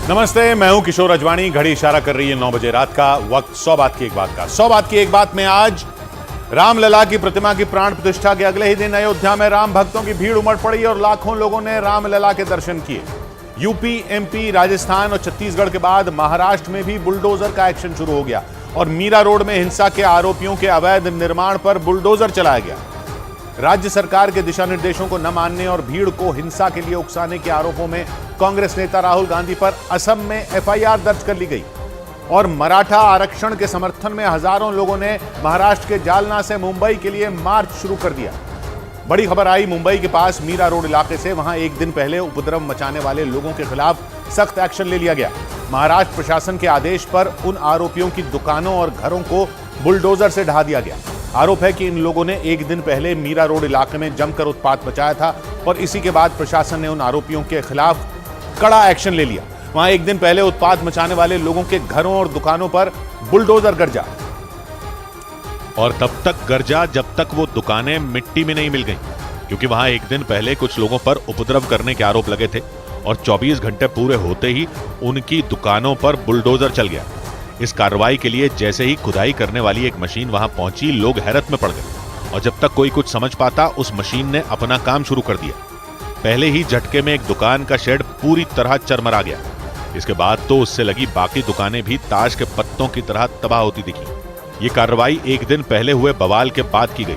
नमस्ते, मैं हूं किशोर अजवाणी। घड़ी इशारा कर रही है 9 बजे रात का। वक्त 100 बात की एक बात का। 100 बात की एक बात में आज रामलला की प्रतिमा की प्राण प्रतिष्ठा के अगले ही दिन अयोध्या में राम भक्तों की भीड़ उमड़ पड़ी और लाखों लोगों ने रामलला के दर्शन किए। यूपी, एमपी, राजस्थान और छत्तीसगढ़ के बाद महाराष्ट्र में भी बुलडोजर का एक्शन शुरू हो गया और मीरा रोड में हिंसा के आरोपियों के अवैध निर्माण पर बुलडोजर चलाया गया। राज्य सरकार के दिशा निर्देशों को न मानने और भीड़ को हिंसा के लिए उकसाने के आरोपों में कांग्रेस नेता राहुल गांधी पर असम में एफआईआर दर्ज कर ली गई और मराठा आरक्षण के समर्थन में हजारों लोगों ने महाराष्ट्र के जालना से मुंबई के लिए मार्च शुरू कर दिया। बड़ी खबर आई मुंबई के पास मीरा रोड इलाके से। वहां एक दिन पहले उपद्रव मचाने वाले लोगों के खिलाफ सख्त एक्शन ले लिया गया। महाराष्ट्र प्रशासन के आदेश पर उन आरोपियों की दुकानों और घरों को बुलडोजर से ढा दिया गया। आरोप है कि इन लोगों ने एक दिन पहले मीरा रोड इलाके में जमकर उत्पात मचाया था और इसी के बाद प्रशासन ने उन आरोपियों के खिलाफ कड़ा एक्शन ले लिया। वहां एक दिन पहले उत्पात मचाने वाले लोगों के घरों और दुकानों पर बुलडोजर गरजा और तब तक गरजा जब तक वो दुकानें मिट्टी में नहीं मिल गईं, क्योंकि वहां एक दिन पहले कुछ लोगों पर उपद्रव करने के आरोप लगे थे और 24 घंटे पूरे होते ही उनकी दुकानों पर बुलडोजर चल गया। इस कार्रवाई के लिए जैसे ही खुदाई करने वाली एक मशीन वहां पहुंची, लोग हैरत में पड़ गए और जब तक कोई कुछ समझ पाता उस मशीन ने अपना काम शुरू कर दिया। पहले ही झटके में एक दुकान का शेड पूरी तरह चरमरा गया। इसके बाद तो उससे लगी बाकी दुकानें भी ताश के पत्तों की तरह तबाह होती दिखी। ये कार्रवाई एक दिन पहले हुए बवाल के बाद की गई।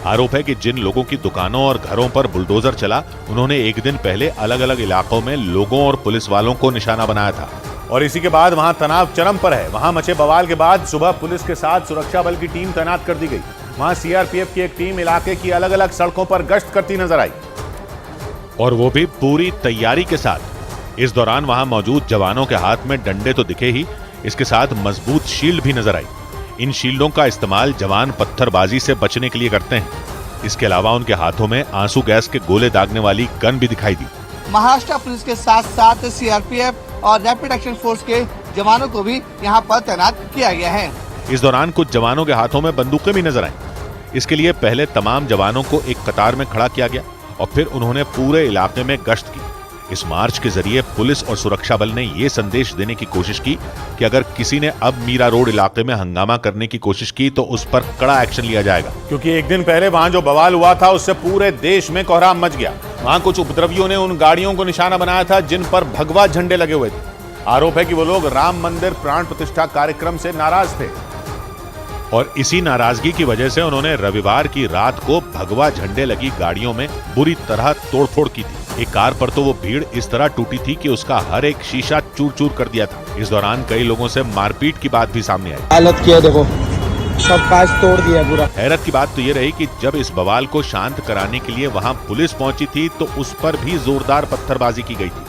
आरोप है कि जिन लोगों की दुकानों और घरों पर बुलडोजर चला, उन्होंने एक दिन पहले अलग अलग इलाकों में लोगों और पुलिस वालों को निशाना बनाया था और इसी के बाद वहां तनाव चरम पर है। वहां मचे बवाल के बाद सुबह पुलिस के साथ सुरक्षा बल की टीम तैनात कर दी गई। वहां सीआरपीएफ की एक टीम इलाके की अलग अलग सड़कों पर गश्त करती नजर आई और वो भी पूरी तैयारी के साथ। इस दौरान वहां मौजूद जवानों के हाथ में डंडे तो दिखे ही, इसके साथ मजबूत शील्ड भी नजर आई। इन शील्डों का इस्तेमाल जवान पत्थरबाजी से बचने के लिए करते हैं। इसके अलावा उनके हाथों में आंसू गैस के गोले दागने वाली गन भी दिखाई दी। महाराष्ट्र पुलिस के साथ साथ सीआरपीएफ और रैपिड एक्शन फोर्स के जवानों को भी यहाँ पर तैनात किया गया है। इस दौरान कुछ जवानों के हाथों में बंदूकें भी नजर आईं। इसके लिए पहले तमाम जवानों को एक कतार में खड़ा किया गया और फिर उन्होंने पूरे इलाके में गश्त की। इस मार्च के जरिए पुलिस और सुरक्षा बल ने यह संदेश देने की कोशिश की कि अगर किसी ने अब मीरा रोड इलाके में हंगामा करने की कोशिश की तो उस पर कड़ा एक्शन लिया जाएगा, क्योंकि एक दिन पहले वहां जो बवाल हुआ था उससे पूरे देश में कोहराम मच गया। वहां कुछ उपद्रवियों ने उन गाड़ियों को निशाना बनाया था जिन पर भगवा झंडे लगे हुए थे। आरोप है कि वो लोग राम मंदिर प्राण प्रतिष्ठा कार्यक्रम से नाराज थे और इसी नाराजगी की वजह से उन्होंने रविवार की रात को भगवा झंडे लगी गाड़ियों में बुरी तरह तोड़फोड़ की थी। एक कार पर तो वो भीड़ इस तरह टूटी थी कि उसका हर एक शीशा चूर चूर कर दिया था। इस दौरान कई लोगों से मारपीट की बात भी सामने आई। हालत किया देखो, सब कांच तोड़ दिया पूरा। हैरत की बात तो ये रही कि जब इस बवाल को शांत कराने के लिए वहां पुलिस पहुंची थी तो उस पर भी जोरदार पत्थरबाजी की गई थी।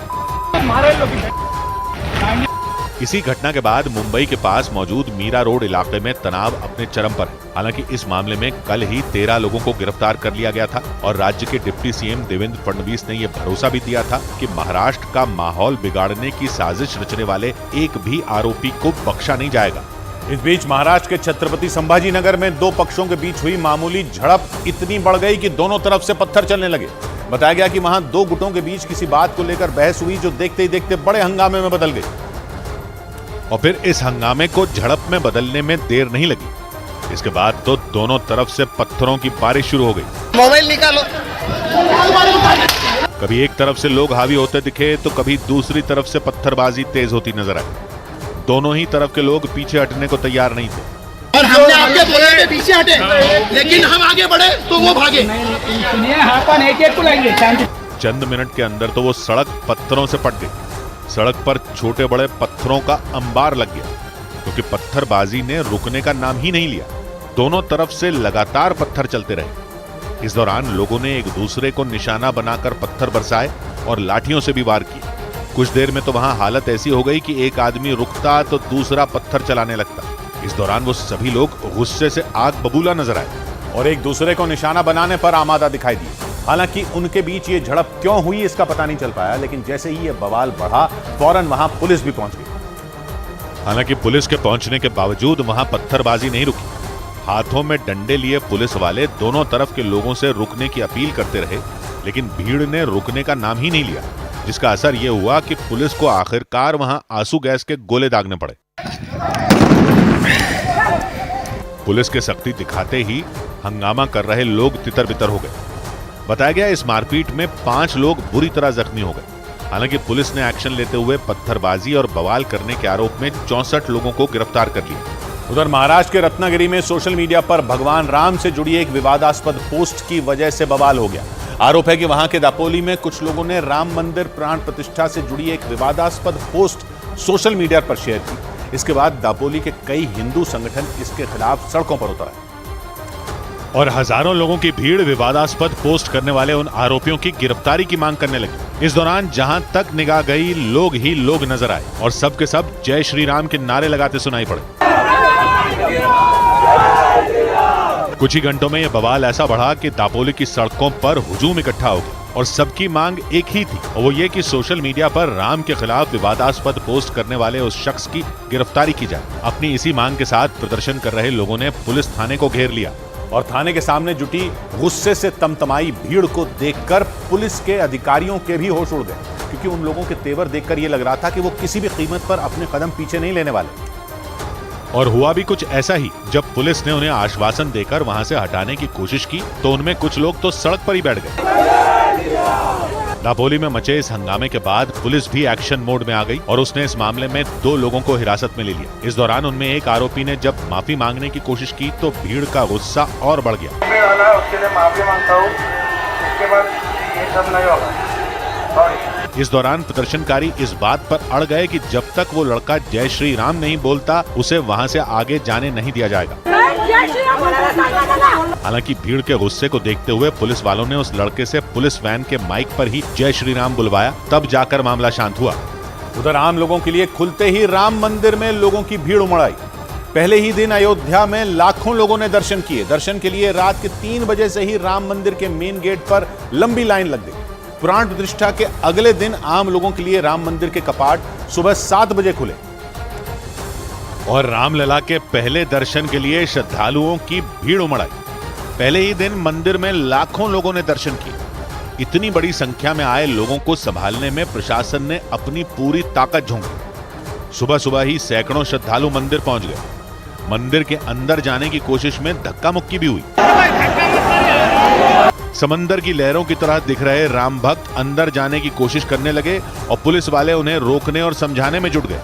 इसी घटना के बाद मुंबई के पास मौजूद मीरा रोड इलाके में तनाव अपने चरम पर है। हालांकि इस मामले में कल ही 13 लोगों को गिरफ्तार कर लिया गया था और राज्य के डिप्टी सीएम देवेंद्र फडणवीस ने यह भरोसा भी दिया था कि महाराष्ट्र का माहौल बिगाड़ने की साजिश रचने वाले एक भी आरोपी को बख्शा नहीं जाएगा। इस बीच महाराष्ट्र के छत्रपति संभाजी नगर में दो पक्षों के बीच हुई मामूली झड़प इतनी बढ़ गई कि दोनों तरफ से पत्थर चलने लगे। बताया गया कि वहां दो गुटों के बीच किसी बात को लेकर बहस हुई जो देखते ही देखते बड़े हंगामे में बदल गई और फिर इस हंगामे को झड़प में बदलने में देर नहीं लगी। इसके बाद तो दोनों तरफ से पत्थरों की बारिश शुरू हो गई। मोबाइल निकालो। कभी एक तरफ से लोग हावी होते दिखे तो कभी दूसरी तरफ से पत्थरबाजी तेज होती नजर आई। दोनों ही तरफ के लोग पीछे हटने को तैयार नहीं थे और हमने आपके बोले पे पीछे हटे, लेकिन हम आगे बढ़े तो वो भागे। चंद मिनट के अंदर तो वो सड़क पत्थरों से पट गई। सड़क पर छोटे बड़े पत्थरों का अंबार लग गया, क्योंकि पत्थरबाजी ने रुकने का नाम ही नहीं लिया। दोनों तरफ से लगातार पत्थर चलते रहे। इस दौरान लोगों ने एक दूसरे को निशाना बनाकर पत्थर बरसाए और लाठियों से भी वार किए। कुछ देर में तो वहां हालत ऐसी हो गई कि एक आदमी रुकता तो दूसरा पत्थर चलाने लगता। इस दौरान वो सभी लोग गुस्से से आग बबूला नजर आए और एक दूसरे को निशाना बनाने पर आमादा दिखाई दिए। हालांकि उनके बीच ये झड़प क्यों हुई इसका पता नहीं चल पाया, लेकिन जैसे ही ये बवाल बढ़ा फौरन वहां पुलिस भी पहुंच गई। हालांकि पुलिस के पहुंचने के बावजूद वहां पत्थरबाजी नहीं रुकी। हाथों में डंडे लिए पुलिस वाले दोनों तरफ के लोगों से रुकने की अपील करते रहे, लेकिन भीड़ ने रुकने का नाम ही नहीं लिया। जिसका असर यह हुआ कि पुलिस को आखिरकार वहां आंसू गैस के गोले दागने पड़े। पुलिस के सख्ती दिखाते ही हंगामा कर रहे लोग तितर बितर हो गए। बताया गया इस मारपीट में 5 लोग बुरी तरह जख्मी हो गए। हालांकि पुलिस ने एक्शन लेते हुए पत्थरबाजी और बवाल करने के आरोप में 64 लोगों को गिरफ्तार कर लिया। उधर महाराष्ट्र के रत्नागिरी में सोशल मीडिया पर भगवान राम से जुड़ी एक विवादास्पद पोस्ट की वजह से बवाल हो गया। आरोप है कि वहां के दापोली में कुछ लोगों ने राम मंदिर प्राण प्रतिष्ठा से जुड़ी एक विवादास्पद पोस्ट सोशल मीडिया पर शेयर की। इसके बाद दापोली के कई हिंदू संगठन इसके खिलाफ सड़कों पर उतर आए और हजारों लोगों की भीड़ विवादास्पद पोस्ट करने वाले उन आरोपियों की गिरफ्तारी की मांग करने लगी। इस दौरान जहां तक निगाह गई लोग ही लोग नजर आए और सब के सब जय श्री राम के नारे लगाते सुनाई पड़े। कुछ ही घंटों में यह बवाल ऐसा बढ़ा कि दापोली की सड़कों पर हुजूम इकट्ठा हो गया और सबकी मांग एक ही थी और वो ये कि सोशल मीडिया पर राम के खिलाफ विवादास्पद पोस्ट करने वाले उस शख्स की गिरफ्तारी की जाए। अपनी इसी मांग के साथ प्रदर्शन कर रहे लोगों ने पुलिस थाने को घेर लिया और थाने के सामने जुटी गुस्से से तमतमाई भीड़ को देखकर पुलिस के अधिकारियों के भी होश उड़ गए, क्योंकि उन लोगों के तेवर देखकर यह लग रहा था कि वो किसी भी कीमत पर अपने कदम पीछे नहीं लेने वाले। और हुआ भी कुछ ऐसा ही। जब पुलिस ने उन्हें आश्वासन देकर वहां से हटाने की कोशिश की तो उनमें कुछ लोग तो सड़क पर ही बैठ गए। दापोली में मचे इस हंगामे के बाद पुलिस भी एक्शन मोड में आ गई और उसने इस मामले में 2 लोगों को हिरासत में ले लिया। इस दौरान उनमें एक आरोपी ने जब माफी मांगने की कोशिश की तो भीड़ का गुस्सा और बढ़ गया। उसके लिए माफी मांगता हूं, इसके बाद ये सब नहीं होगा। इस दौरान प्रदर्शनकारी इस बात पर अड़ गए कि जब तक वो लड़का जय श्री राम नहीं बोलता उसे वहां से आगे जाने नहीं दिया जाएगा। हालांकि भीड़ के गुस्से को देखते हुए पुलिस वालों ने उस लड़के से पुलिस वैन के माइक पर ही जय श्री राम बुलवाया, तब जाकर मामला शांत हुआ। उधर आम लोगों के लिए खुलते ही राम मंदिर में लोगों की भीड़ उमड़ आई। पहले ही दिन अयोध्या में लाखों लोगों ने दर्शन किए। दर्शन के लिए रात के 3 बजे से ही राम मंदिर के मेन गेट पर लंबी लाइन लग गई। प्राण प्रतिष्ठा के अगले दिन आम लोगों के लिए राम मंदिर के कपाट सुबह 7 बजे खुले और रामलला के पहले दर्शन के लिए श्रद्धालुओं की भीड़ उमड़ आई। पहले ही दिन मंदिर में लाखों लोगों ने दर्शन किए। इतनी बड़ी संख्या में आए लोगों को संभालने में प्रशासन ने अपनी पूरी ताकत झोंकी। सुबह सुबह ही सैकड़ों श्रद्धालु मंदिर पहुंच गए। मंदिर के अंदर जाने की कोशिश में धक्का मुक्की भी हुई। समंदर की लहरों की तरह दिख रहे राम भक्त अंदर जाने की कोशिश करने लगे और पुलिस वाले उन्हें रोकने और समझाने में जुट गए।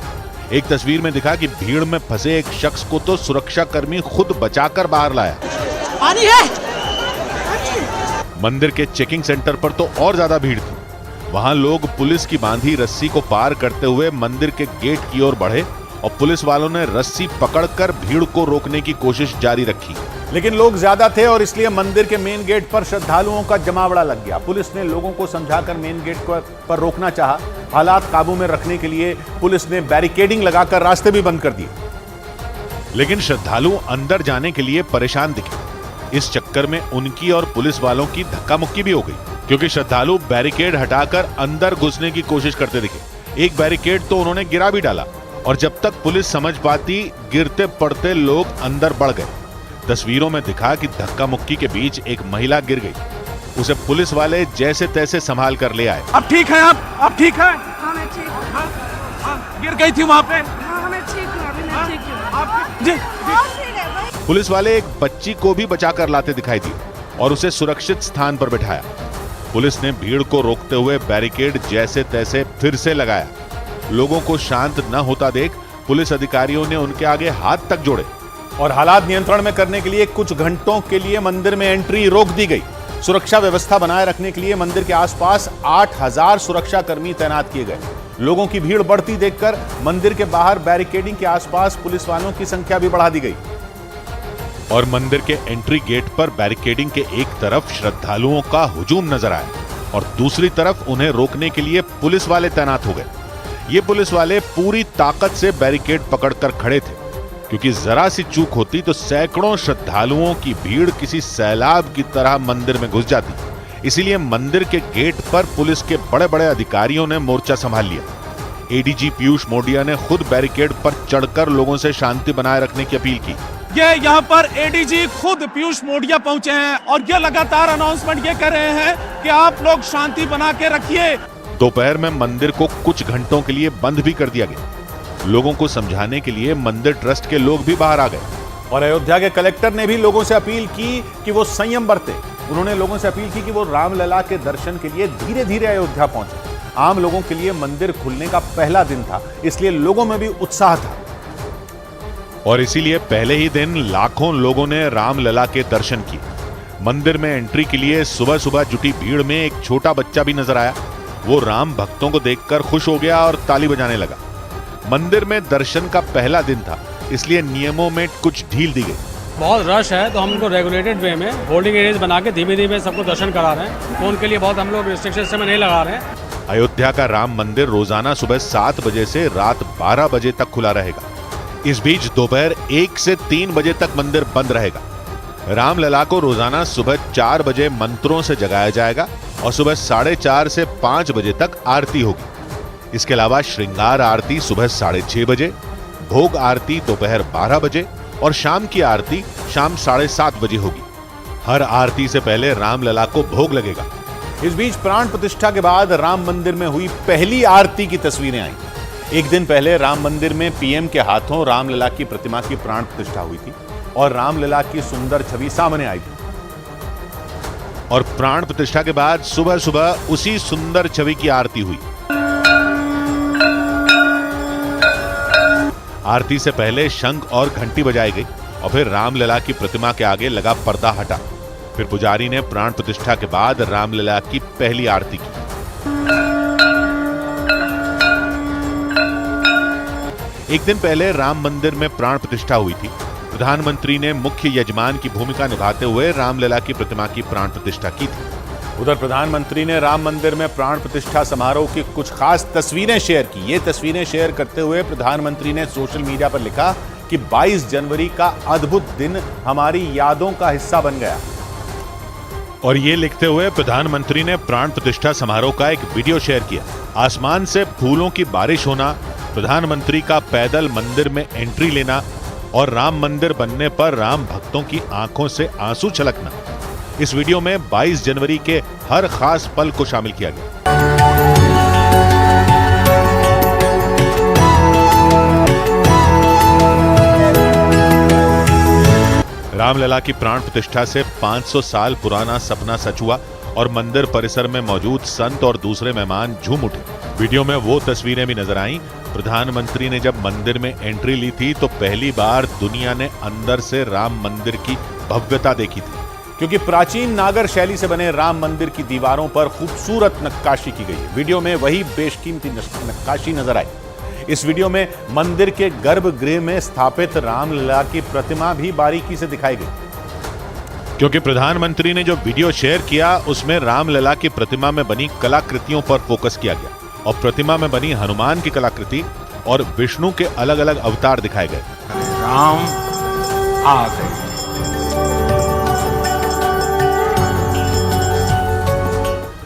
एक तस्वीर में दिखा कि भीड़ में फंसे एक शख्स को तो सुरक्षा कर्मी खुद बचाकर बाहर लाया। पानी है। मंदिर के चेकिंग सेंटर पर तो और ज्यादा भीड़ थी। वहां लोग पुलिस की बांधी रस्सी को पार करते हुए मंदिर के गेट की ओर बढ़े और पुलिस वालों ने रस्सी पकड़कर भीड़ को रोकने की कोशिश जारी रखी, लेकिन लोग ज्यादा थे और इसलिए मंदिर के मेन गेट पर श्रद्धालुओं का जमावड़ा लग गया। पुलिस ने लोगों को समझाकर मेन गेट पर रोकना चाहा। हालात काबू में रखने के लिए पुलिस ने बैरिकेडिंग लगाकर रास्ते भी बंद कर दिए, लेकिन श्रद्धालु अंदर जाने के लिए परेशान दिखे। इस चक्कर में उनकी और पुलिस वालों की धक्का मुक्की भी हो गई, क्योंकि श्रद्धालु बैरिकेड हटाकर अंदर घुसने की कोशिश करते दिखे। एक बैरिकेड तो उन्होंने गिरा भी डाला और जब तक पुलिस समझ पाती गिरते पड़ते लोग अंदर बढ़ गए। तस्वीरों में दिखा कि धक्का मुक्की के बीच एक महिला गिर गई। उसे पुलिस वाले जैसे तैसे संभाल कर ले आए। अब ठीक है आप ठीक है? हाँ मैं ठीक हूँ। गिर गई थी वहाँ पे? हाँ मैं ठीक हूँ, अभी मैं ठीक हूँ। जी पुलिस वाले एक बच्ची को भी बचाकर लाते दिखाई दिए और उसे सुरक्षित स्थान पर बिठाया। पुलिस ने भीड़ को रोकते हुए बैरिकेड जैसे तैसे फिर से लगाया। लोगों को शांत न होता देख पुलिस अधिकारियों ने उनके आगे हाथ तक जोड़े और हालात नियंत्रण में करने के लिए कुछ घंटों के लिए मंदिर में एंट्री रोक दी गई। सुरक्षा व्यवस्था बनाए रखने के लिए मंदिर के आसपास 8000 सुरक्षा कर्मी तैनात किए गए। लोगों की भीड़ बढ़ती देखकर मंदिर के बाहर बैरिकेडिंग के आसपास पुलिस वालों की संख्या भी बढ़ा दी गई और मंदिर के एंट्री गेट पर बैरिकेडिंग के एक तरफ श्रद्धालुओं का हुजूम नजर आया और दूसरी तरफ उन्हें रोकने के लिए पुलिस वाले तैनात हो गए। ये पुलिस वाले पूरी ताकत से बैरिकेड पकड़कर खड़े थे, क्योंकि जरा सी चूक होती तो सैकड़ों श्रद्धालुओं की भीड़ किसी सैलाब की तरह मंदिर में घुस जाती। इसीलिए मंदिर के गेट पर पुलिस के बड़े बड़े अधिकारियों ने मोर्चा संभाल लिया। एडीजी पीयूष मोडिया ने खुद बैरिकेड पर चढ़कर लोगों से शांति बनाए रखने की अपील की। ये यहाँ पर एडीजी खुद पीयूष मोडिया पहुंचे हैं और ये लगातार अनाउंसमेंट ये कर रहे हैं कि आप लोग शांति बना के रखिए। दोपहर में मंदिर को कुछ घंटों के लिए बंद भी कर दिया गया। लोगों को समझाने के लिए मंदिर ट्रस्ट के लोग भी बाहर आ गए और अयोध्या के कलेक्टर ने भी लोगों से अपील की कि वो संयम बरते। उन्होंने लोगों से अपील की कि वो रामलला के दर्शन के लिए धीरे धीरे अयोध्या पहुंचे। आम लोगों के लिए मंदिर खुलने का पहला दिन था, इसलिए लोगों में भी उत्साह था और इसीलिए पहले ही दिन लाखों लोगों ने रामलला के दर्शन किए। मंदिर में एंट्री के लिए सुबह सुबह जुटी भीड़ में एक छोटा बच्चा भी नजर आया। वो राम भक्तों को देखकर खुश हो गया और ताली बजाने लगा। मंदिर में दर्शन का पहला दिन था, इसलिए नियमों में कुछ ढील दी गई। बहुत रश है तो हम उनको रेगुलेटेड वे में होल्डिंग एरियाज बना के धीमे धीमे सबको दर्शन करा रहे हैं, तो उनके लिए बहुत हम लोग रिस्ट्रिक्शन में नहीं लगा रहे हैं। अयोध्या का राम मंदिर रोजाना सुबह 7 बजे से रात 12 बजे तक खुला रहेगा। इस बीच दोपहर 1 से 3 बजे तक मंदिर बंद रहेगा। रामलला को रोजाना सुबह 4 बजे मंत्रों से जगाया जाएगा और सुबह 4:30 से 5 बजे तक आरती होगी। इसके अलावा श्रृंगार आरती सुबह 6:30 बजे, भोग आरती दोपहर 12 बजे और शाम की आरती शाम 7:30 बजे होगी। हर आरती से पहले रामलला को भोग लगेगा। इस बीच प्राण प्रतिष्ठा के बाद राम मंदिर में हुई पहली आरती की तस्वीरें आई। एक दिन पहले राम मंदिर में पीएम के हाथों रामलला की प्रतिमा की प्राण प्रतिष्ठा हुई थी और रामलला की सुंदर छवि सामने आई थी। और प्राण प्रतिष्ठा के बाद सुबह सुबह उसी सुंदर छवि की आरती हुई। आरती से पहले शंख और घंटी बजाई गई और फिर रामलला की प्रतिमा के आगे लगा पर्दा हटा। फिर पुजारी ने प्राण प्रतिष्ठा के बाद रामलला की पहली आरती की। एक दिन पहले राम मंदिर में प्राण प्रतिष्ठा हुई थी। प्रधानमंत्री ने मुख्य यजमान की भूमिका निभाते हुए रामलला की प्रतिमा की प्राण प्रतिष्ठा की थी। उधर प्रधानमंत्री ने राम मंदिर में प्राण प्रतिष्ठा समारोह की कुछ खास तस्वीरें शेयर की। ये तस्वीरें शेयर करते हुए प्रधानमंत्री ने सोशल मीडिया पर लिखा कि 22 जनवरी का अद्भुत दिन हमारी यादों का हिस्सा बन गया। और ये लिखते हुए प्रधानमंत्री ने प्राण प्रतिष्ठा समारोह का एक वीडियो शेयर किया। आसमान से फूलों की बारिश होना, प्रधानमंत्री का पैदल मंदिर में एंट्री लेना और राम मंदिर बनने पर राम भक्तों की आंखों से आंसू छलकना। इस वीडियो में 22 जनवरी के हर खास पल को शामिल किया गया। रामलला की प्राण प्रतिष्ठा से 500 साल पुराना सपना सच हुआ और मंदिर परिसर में मौजूद संत और दूसरे मेहमान झूम उठे। वीडियो में वो तस्वीरें भी नजर आईं। प्रधानमंत्री ने जब मंदिर में एंट्री ली थी तो पहली बार दुनिया ने अंदर से राम मंदिर की भव्यता देखी थी, क्योंकि प्राचीन नागर शैली से बने राम मंदिर की दीवारों पर खूबसूरत नक्काशी की गई है। वीडियो में वही बेशकीमती नक्काशी नजर आई। इस वीडियो में मंदिर के गर्भगृह में स्थापित रामलला की प्रतिमा भी बारीकी से दिखाई गई, क्योंकि प्रधानमंत्री ने जो वीडियो शेयर किया उसमें रामलला की प्रतिमा में बनी कलाकृतियों पर फोकस किया गया और प्रतिमा में बनी हनुमान की कलाकृति और विष्णु के अलग अलग अवतार दिखाए गए। राम आ गए।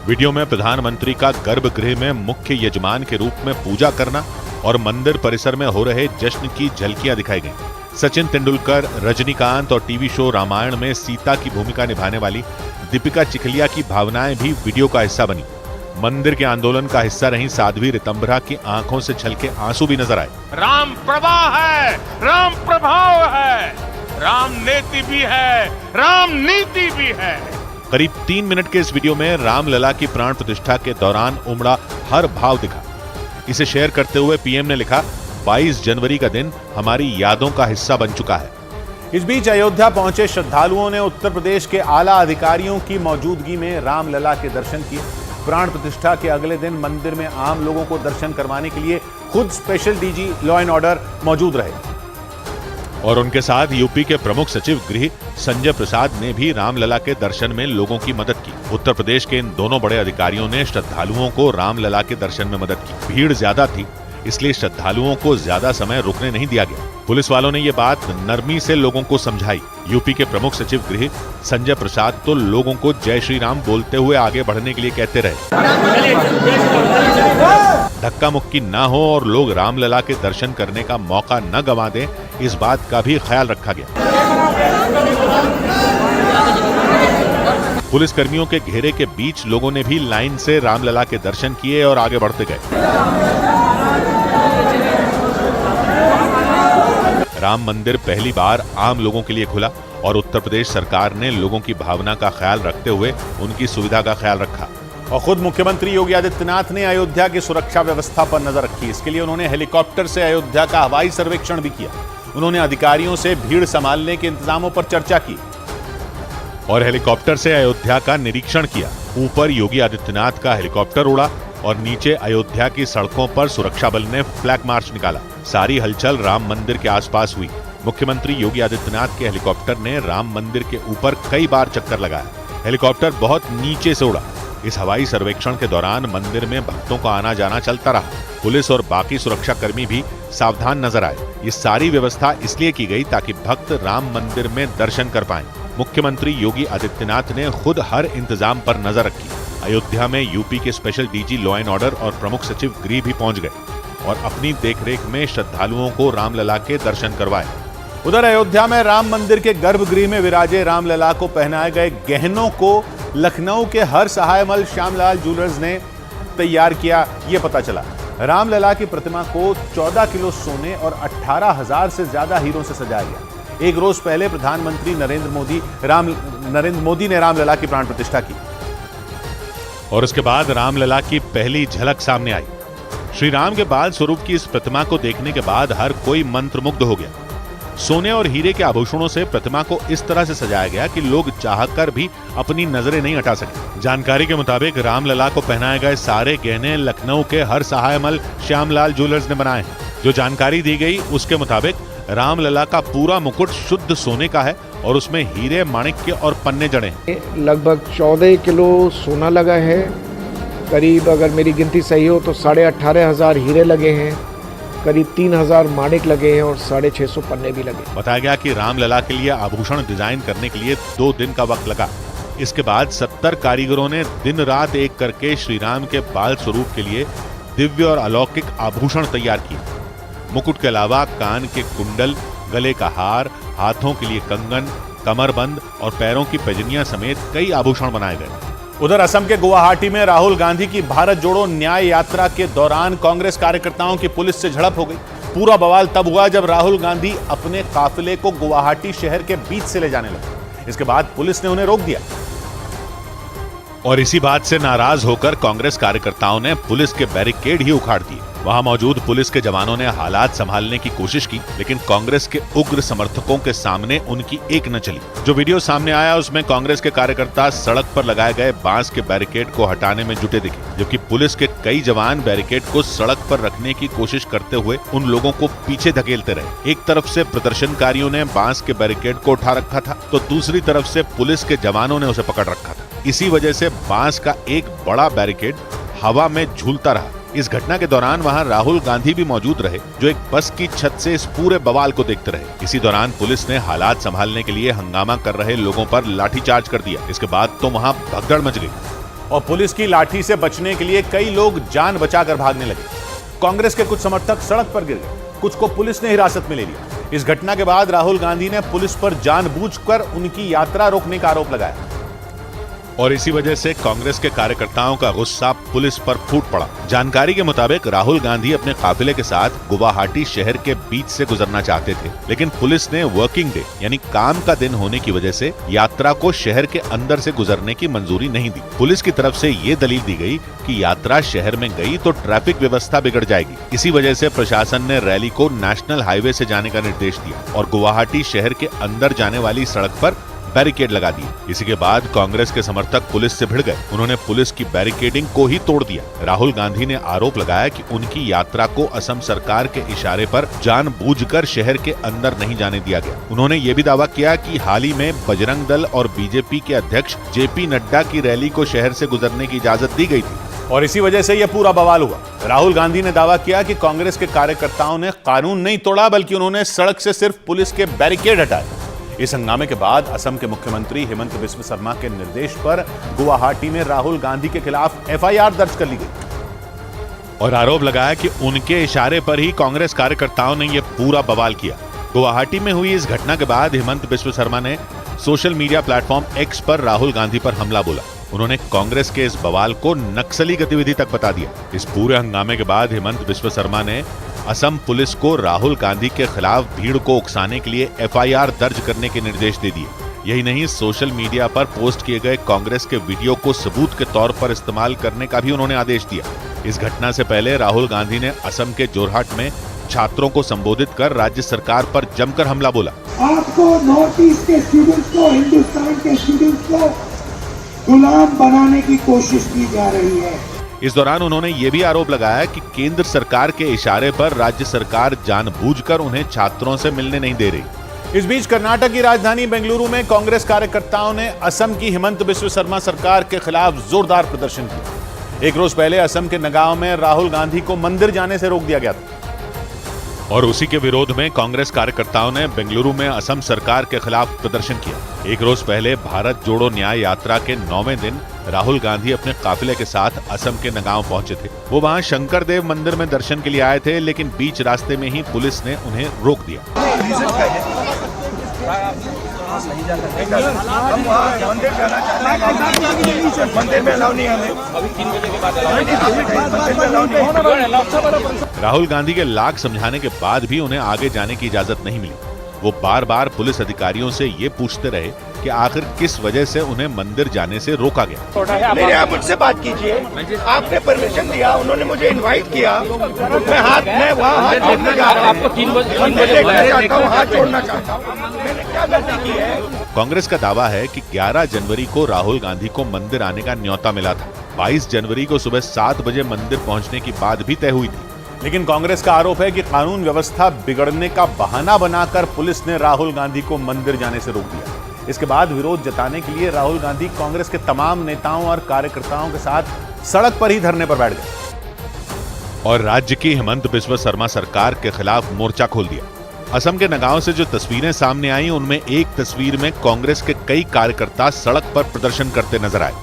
वीडियो में प्रधानमंत्री का गर्भगृह में मुख्य यजमान के रूप में पूजा करना और मंदिर परिसर में हो रहे जश्न की झलकियां दिखाई गईं। सचिन तेंदुलकर, रजनीकांत और टीवी शो रामायण में सीता की भूमिका निभाने वाली दीपिका चिखलिया की भावनाएं भी वीडियो का हिस्सा बनी। मंदिर के आंदोलन का हिस्सा रही साध्वी रितंभरा की आंखों से छलके आंसू भी नजर आए। राम प्रवाह है, राम प्रभाव है, राम नीति भी है, राम नीति भी है। करीब 3 मिनट के इस वीडियो में रामलला की प्राण प्रतिष्ठा के दौरान उमड़ा हर भाव दिखा। इसे शेयर करते हुए पीएम ने लिखा, 22 जनवरी का दिन हमारी यादों का हिस्सा बन चुका है। इस बीच अयोध्या पहुंचे श्रद्धालुओं ने उत्तर प्रदेश के आला अधिकारियों की मौजूदगी में रामलला के दर्शन किए। प्राण प्रतिष्ठा के अगले दिन मंदिर में आम लोगों को दर्शन करवाने के लिए खुद special DG law and order मौजूद रहे और उनके साथ यूपी के प्रमुख सचिव गृह संजय प्रसाद ने भी रामलला के दर्शन में लोगों की मदद की। उत्तर प्रदेश के इन दोनों बड़े अधिकारियों ने श्रद्धालुओं को रामलला के दर्शन में मदद की। भीड़ ज्यादा थी, इसलिए श्रद्धालुओं को ज्यादा समय रुकने नहीं दिया गया। पुलिस वालों ने ये बात नरमी से लोगों को समझाई। यूपी के प्रमुख सचिव गृह संजय प्रसाद तो लोगों को जय श्री राम बोलते हुए आगे बढ़ने के लिए कहते रहे। धक्का मुक्की ना हो और लोग रामलला के दर्शन करने का मौका न गंवा दें, इस बात का भी ख्याल रखा गया। पुलिस कर्मियों के घेरे के बीच लोगों ने भी लाइन से रामलला के दर्शन किए और आगे बढ़ते गए। राम मंदिर पहली बार आम लोगों के लिए खुला और उत्तर प्रदेश सरकार ने लोगों की भावना का ख्याल रखते हुए उनकी सुविधा का ख्याल रखा। और खुद मुख्यमंत्री योगी आदित्यनाथ ने अयोध्या की सुरक्षा व्यवस्था पर नजर रखी। इसके लिए उन्होंने हेलीकॉप्टर से अयोध्या का हवाई सर्वेक्षण भी किया। उन्होंने अधिकारियों से भीड़ संभालने के इंतजामों पर चर्चा की और हेलीकॉप्टर से अयोध्या का निरीक्षण किया। ऊपर योगी आदित्यनाथ का हेलीकॉप्टर उड़ा और नीचे अयोध्या की सड़कों पर सुरक्षा बल ने फ्लैग मार्च निकाला। सारी हलचल राम मंदिर के आसपास हुई। मुख्यमंत्री योगी आदित्यनाथ के हेलीकॉप्टर ने राम मंदिर के ऊपर कई बार चक्कर लगाया। हेलीकॉप्टर बहुत नीचे से उड़ा। इस हवाई सर्वेक्षण के दौरान मंदिर में भक्तों का आना जाना चलता रहा। पुलिस और बाकी सुरक्षा कर्मी भी सावधान नजर आए। ये सारी व्यवस्था इसलिए की गई ताकि भक्त राम मंदिर में दर्शन कर पाएं। मुख्यमंत्री योगी आदित्यनाथ ने खुद हर इंतजाम पर नजर रखी। अयोध्या में यूपी के special DG law and order और प्रमुख सचिव गृह भी पहुंच गए और अपनी देखरेख में श्रद्धालुओं को रामलला के दर्शन करवाए। उधर अयोध्या में राम मंदिर के गर्भगृह में विराजे रामलला को पहनाए गए गहनों को लखनऊ के हर सहायमल श्यामलाल ज्वेलर्स ने तैयार किया। ये पता चला रामलला की प्रतिमा को 14 किलो सोने और 18,000 से ज्यादा हीरों से सजाया गया। एक रोज पहले प्रधानमंत्री नरेंद्र मोदी ने रामलला की प्राण प्रतिष्ठा की और उसके बाद रामलला की पहली झलक सामने आई। श्री राम के बाल स्वरूप की इस प्रतिमा को देखने के बाद हर कोई मंत्रमुग्ध हो गया। सोने और हीरे के आभूषणों से प्रतिमा को इस तरह से सजाया गया कि लोग चाहकर भी अपनी नजरें नहीं हटा सके। जानकारी के मुताबिक रामलला को पहनाए गए सारे गहने लखनऊ के हर सहायमल श्यामलाल ज्वेलर्स ने बनाए हैं। जो जानकारी दी गई उसके मुताबिक रामलला का पूरा मुकुट शुद्ध सोने का है और उसमें हीरे, माणिक्य और पन्ने जड़े हैं। लगभग 14 किलो सोना लगा है। करीब अगर मेरी गिनती सही हो तो 18,500 हीरे लगे हैं। करीब 3,000 माणिक लगे हैं और 650 पन्ने भी लगे। बताया गया कि रामलला के लिए आभूषण डिजाइन करने के लिए 2 दिन का वक्त लगा। इसके बाद 70 कारीगरों ने दिन रात एक करके श्री राम के बाल स्वरूप के लिए दिव्य और अलौकिक आभूषण तैयार किए। मुकुट के अलावा कान के कुंडल, गले का हार, हाथों के लिए कंगन, कमरबंद और पैरों की पैजनियां समेत कई आभूषण बनाए गए। उधर असम के गुवाहाटी में राहुल गांधी की भारत जोड़ो न्याय यात्रा के दौरान कांग्रेस कार्यकर्ताओं की पुलिस से झड़प हो गई। पूरा बवाल तब हुआ जब राहुल गांधी अपने काफिले को गुवाहाटी शहर के बीच से ले जाने लगे। इसके बाद पुलिस ने उन्हें रोक दिया और इसी बात से नाराज होकर कांग्रेस कार्यकर्ताओं ने पुलिस के बैरिकेड ही उखाड़ दिए। वहां मौजूद पुलिस के जवानों ने हालात संभालने की कोशिश की, लेकिन कांग्रेस के उग्र समर्थकों के सामने उनकी एक न चली। जो वीडियो सामने आया उसमें कांग्रेस के कार्यकर्ता सड़क पर लगाए गए बांस के बैरिकेड को हटाने में जुटे दिखे, जबकि पुलिस के कई जवान बैरिकेड को सड़क पर रखने की कोशिश करते हुए उन लोगों को पीछे धकेलते रहे। एक तरफ से प्रदर्शनकारियों ने बांस के बैरिकेड को उठा रखा था तो दूसरी तरफ से पुलिस के जवानों ने उसे पकड़ रखा था। इसी वजह से बांस का एक बड़ा बैरिकेड हवा में झूलता रहा। इस घटना के दौरान वहां राहुल गांधी भी मौजूद रहे, जो एक बस की छत से इस पूरे बवाल को देखते रहे। इसी दौरान पुलिस ने हालात संभालने के लिए हंगामा कर रहे लोगों पर लाठीचार्ज कर दिया। इसके बाद तो वहां भगदड़ मच गई और पुलिस की लाठी से बचने के लिए कई लोग जान बचाकर भागने लगे। कांग्रेस के कुछ समर्थक सड़क पर गिर गए, कुछ को पुलिस ने हिरासत में ले लिया। इस घटना के बाद राहुल गांधी ने पुलिस पर जानबूझकर उनकी यात्रा रोकने का आरोप लगाया और इसी वजह से कांग्रेस के कार्यकर्ताओं का गुस्सा पुलिस पर फूट पड़ा। जानकारी के मुताबिक राहुल गांधी अपने काफिले के साथ गुवाहाटी शहर के बीच से गुजरना चाहते थे, लेकिन पुलिस ने वर्किंग डे यानी काम का दिन होने की वजह से यात्रा को शहर के अंदर से गुजरने की मंजूरी नहीं दी। पुलिस की तरफ से ये दलील दी गई कि यात्रा शहर में गई तो ट्रैफिक व्यवस्था बिगड़ जाएगी। इसी वजह से प्रशासन ने रैली को नेशनल हाईवे से जाने का निर्देश दिया और गुवाहाटी शहर के अंदर जाने वाली सड़क पर बैरिकेड लगा दिए। इसी के बाद कांग्रेस के समर्थक पुलिस से भिड़ गए। उन्होंने पुलिस की बैरिकेडिंग को ही तोड़ दिया। राहुल गांधी ने आरोप लगाया कि उनकी यात्रा को असम सरकार के इशारे पर जानबूझकर शहर के अंदर नहीं जाने दिया गया। उन्होंने ये भी दावा किया कि हाल ही में बजरंग दल और बीजेपी के अध्यक्ष जेपी नड्डा की रैली को शहर से गुजरने की इजाजत दी गई थी और इसी वजह से यह पूरा बवाल हुआ। राहुल गांधी ने दावा किया कि कांग्रेस के कार्यकर्ताओं ने कानून नहीं तोड़ा, बल्कि उन्होंने सड़क से सिर्फ पुलिस के बैरिकेड हटाए। इस हंगामे के बाद असम के मुख्यमंत्री हेमंत बिस्व शर्मा के निर्देश पर गुवाहाटी में राहुल गांधी के खिलाफ एफआईआर दर्ज कर ली गई और आरोप लगाया कि उनके इशारे पर ही कांग्रेस कार्यकर्ताओं ने यह पूरा बवाल किया। गुवाहाटी में हुई इस घटना के बाद हेमंत बिस्व शर्मा ने सोशल मीडिया प्लेटफॉर्म एक्स पर राहुल गांधी पर हमला बोला। उन्होंने कांग्रेस के इस बवाल को नक्सली गतिविधि तक बता दिया। इस पूरे हंगामे के बाद हेमंत बिस्व शर्मा ने असम पुलिस को राहुल गांधी के खिलाफ भीड़ को उकसाने के लिए एफआईआर दर्ज करने के निर्देश दे दिए। यही नहीं, सोशल मीडिया पर पोस्ट किए गए कांग्रेस के वीडियो को सबूत के तौर पर इस्तेमाल करने का भी उन्होंने आदेश दिया। इस घटना से पहले राहुल गांधी ने असम के जोरहाट में छात्रों को संबोधित कर राज्य सरकार पर जमकर हमला बोला। आपको नॉर्थ ईस्ट के स्टूडेंट्स को, हिंदुस्तान के स्टूडेंट्स को गुलाम बनाने की कोशिश की जा रही है। इस दौरान उन्होंने ये भी आरोप लगाया कि केंद्र सरकार के इशारे पर राज्य सरकार जानबूझकर उन्हें छात्रों से मिलने नहीं दे रही। इस बीच कर्नाटक की राजधानी बेंगलुरु में कांग्रेस कार्यकर्ताओं ने असम की हेमंत बिस्व शर्मा सरकार के खिलाफ जोरदार प्रदर्शन किया। एक रोज पहले असम के नगांव में राहुल गांधी को मंदिर जाने से रोक दिया गया था और उसी के विरोध में कांग्रेस कार्यकर्ताओं ने बेंगलुरु में असम सरकार के खिलाफ प्रदर्शन किया। एक रोज पहले भारत जोड़ो न्याय यात्रा के 9वें दिन राहुल गांधी अपने काफिले के साथ असम के नगांव पहुंचे थे। वो वहां शंकर देव मंदिर में दर्शन के लिए आए थे, लेकिन बीच रास्ते में ही पुलिस ने उन्हें रोक दिया। राहुल गांधी के लाख समझाने के बाद भी उन्हें आगे जाने की इजाजत नहीं मिली। वो बार बार पुलिस अधिकारियों से ये पूछते रहे कि आखिर किस वजह से उन्हें मंदिर जाने से रोका गया। मेरे आप मुझसे बात कीजिए, आपने परमिशन दिया, उन्होंने मुझे इनवाइट किया, मैं वहाँ हाथ जोड़ना चाह रहा हूँ, हाथ जोड़ना चाहता हूँ, मैंने क्या गलती की है? कांग्रेस का दावा है कि 11 जनवरी को राहुल गांधी को मंदिर आने का न्योता मिला था। 22 जनवरी को सुबह 7 बजे मंदिर पहुंचने की बात भी तय हुई थी। लेकिन कांग्रेस का आरोप है कि कानून व्यवस्था बिगड़ने का बहाना बनाकर पुलिस ने राहुल गांधी को मंदिर जाने से रोक दिया। इसके बाद विरोध जताने के लिए राहुल गांधी कांग्रेस के तमाम नेताओं और कार्यकर्ताओं के साथ सड़क पर ही धरने पर बैठ गए और राज्य की हेमंत बिस्व शर्मा सरकार के खिलाफ मोर्चा खोल दिया। असम के नगांव से जो तस्वीरें सामने आई, उनमें एक तस्वीर में कांग्रेस के कई कार्यकर्ता सड़क पर प्रदर्शन करते नजर आए।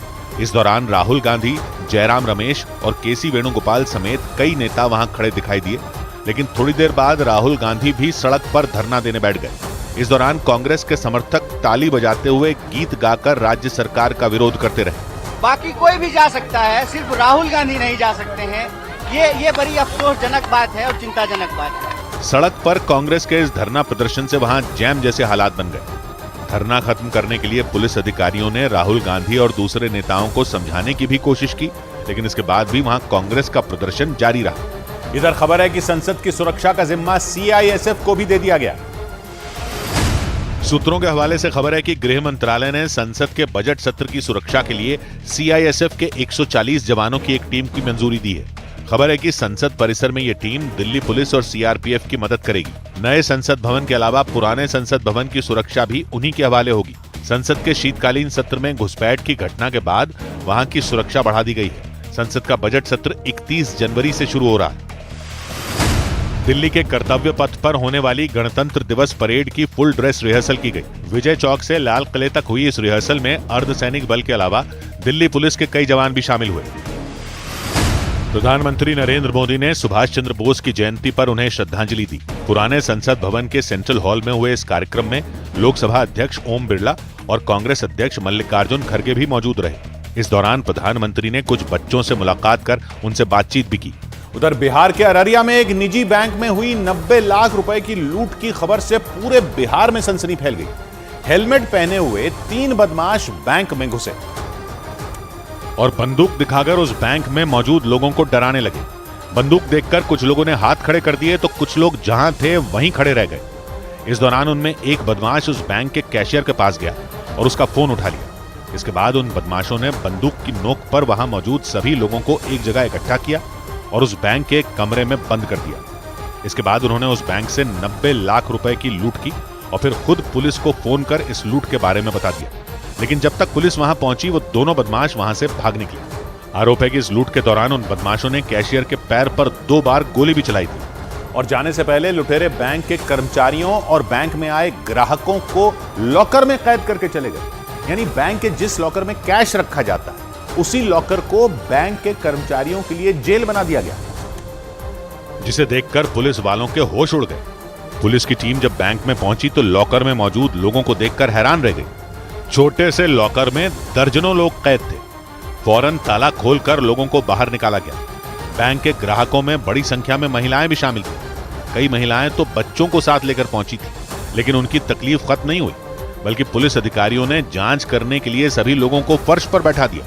इस दौरान राहुल गांधी, जयराम रमेश और केसी वेणुगोपाल समेत कई नेता वहां खड़े दिखाई दिए, लेकिन थोड़ी देर बाद राहुल गांधी भी सड़क पर धरना देने बैठ गए। इस दौरान कांग्रेस के समर्थक ताली बजाते हुए गीत गाकर राज्य सरकार का विरोध करते रहे। बाकी कोई भी जा सकता है, सिर्फ राहुल गांधी नहीं जा सकते हैं। ये बड़ी अफसोसजनक बात है और चिंताजनक बात है। सड़क पर कांग्रेस के इस धरना प्रदर्शन से वहां जैम जैसे हालात बन गए। धरना खत्म करने के लिए पुलिस अधिकारियों ने राहुल गांधी और दूसरे नेताओं को समझाने की भी कोशिश की, लेकिन इसके बाद भी वहां कांग्रेस का प्रदर्शन जारी रहा। इधर खबर है कि संसद की सुरक्षा का जिम्मा सीआईएसएफ को भी दे दिया गया। सूत्रों के हवाले से खबर है कि गृह मंत्रालय ने संसद के बजट सत्र की सुरक्षा के लिए सीआईएसएफ के 140 जवानों की एक टीम की मंजूरी दी है। खबर है कि संसद परिसर में ये टीम दिल्ली पुलिस और सीआरपीएफ की मदद करेगी। नए संसद भवन के अलावा पुराने संसद भवन की सुरक्षा भी उन्हीं के हवाले होगी। संसद के शीतकालीन सत्र में घुसपैठ की घटना के बाद वहां की सुरक्षा बढ़ा दी गई है। संसद का बजट सत्र 31 जनवरी से शुरू हो रहा है। दिल्ली के कर्तव्य पथ पर होने वाली गणतंत्र दिवस परेड की फुल ड्रेस रिहर्सल की गई। विजय चौक से लाल किले तक हुई इस रिहर्सल में अर्धसैनिक बल के अलावा दिल्ली पुलिस के कई जवान भी शामिल हुए। प्रधानमंत्री नरेंद्र मोदी ने सुभाष चंद्र बोस की जयंती पर उन्हें श्रद्धांजलि दी। पुराने संसद भवन के सेंट्रल हॉल में हुए इस कार्यक्रम में लोकसभा अध्यक्ष ओम बिरला और कांग्रेस अध्यक्ष मल्लिकार्जुन खड़गे भी मौजूद रहे। इस दौरान प्रधानमंत्री ने कुछ बच्चों से मुलाकात कर उनसे बातचीत भी की। उधर बिहार के अररिया में एक निजी बैंक में हुई 90 लाख रुपए की लूट की खबर से पूरे बिहार में सनसनी फैल गई। हेलमेट पहने हुए 3 बदमाश बैंक में घुसे और बंदूक दिखाकर उस बैंक में मौजूद लोगों को डराने लगे। बंदूक देखकर कुछ लोगों ने हाथ खड़े कर दिए तो कुछ लोग जहां थे वहीं खड़े रह गए। इस दौरान उनमें एक बदमाश उस बैंक के कैशियर के पास गया और उसका फोन उठा लिया। इसके बाद उन बदमाशों ने बंदूक की नोक पर वहां मौजूद सभी लोगों को एक जगह इकट्ठा किया और उस बैंक के एक कमरे में बंद कर दिया। इसके बाद उन्होंने उस बैंक से 90 लाख रुपए की लूट की और फिर खुद पुलिस को फोन कर इस लूट के बारे में बता दिया। लेकिन जब तक पुलिस वहां पहुंची वो दोनों बदमाश वहां से भाग निकले। आरोप है कि इस लूट के दौरान उन बदमाशों ने कैशियर के पैर पर 2 बार गोली भी चलाई थी और जाने से पहले लुटेरे बैंक के कर्मचारियों और बैंक में आए ग्राहकों को लॉकर में कैद करके चले गए। यानी बैंक के जिस लॉकर में कैश रखा जाता है उसी लॉकर को बैंक के कर्मचारियों के लिए जेल बना दिया गया, जिसे देखकर पुलिस वालों के होश उड़ गए। पुलिस की टीम जब बैंक में पहुंची तो लॉकर में मौजूद लोगों को देखकर हैरान रह गई। छोटे से लॉकर में दर्जनों लोग कैद थे। फौरन ताला खोलकर लोगों को बाहर निकाला गया। बैंक के ग्राहकों में बड़ी संख्या में महिलाएं भी शामिल थी। कई महिलाएं तो बच्चों को साथ लेकर पहुंची थी, लेकिन उनकी तकलीफ खत्म नहीं हुई, बल्कि पुलिस अधिकारियों ने जांच करने के लिए सभी लोगों को फर्श पर बैठा दिया।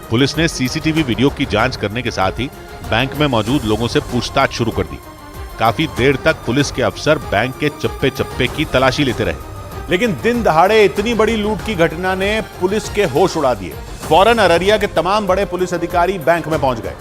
पुलिस ने सीसीटीवी वीडियो की जांच करने के साथ ही बैंक में मौजूद लोगों से पूछताछ शुरू कर दी। काफी देर तक पुलिस के अफसर बैंक के चप्पे चप्पे की तलाशी लेते रहे, लेकिन दिन दहाड़े इतनी बड़ी लूट की घटना ने पुलिस के होश उड़ा दिए। फौरन अररिया के तमाम बड़े पुलिस अधिकारी बैंक में पहुंच गए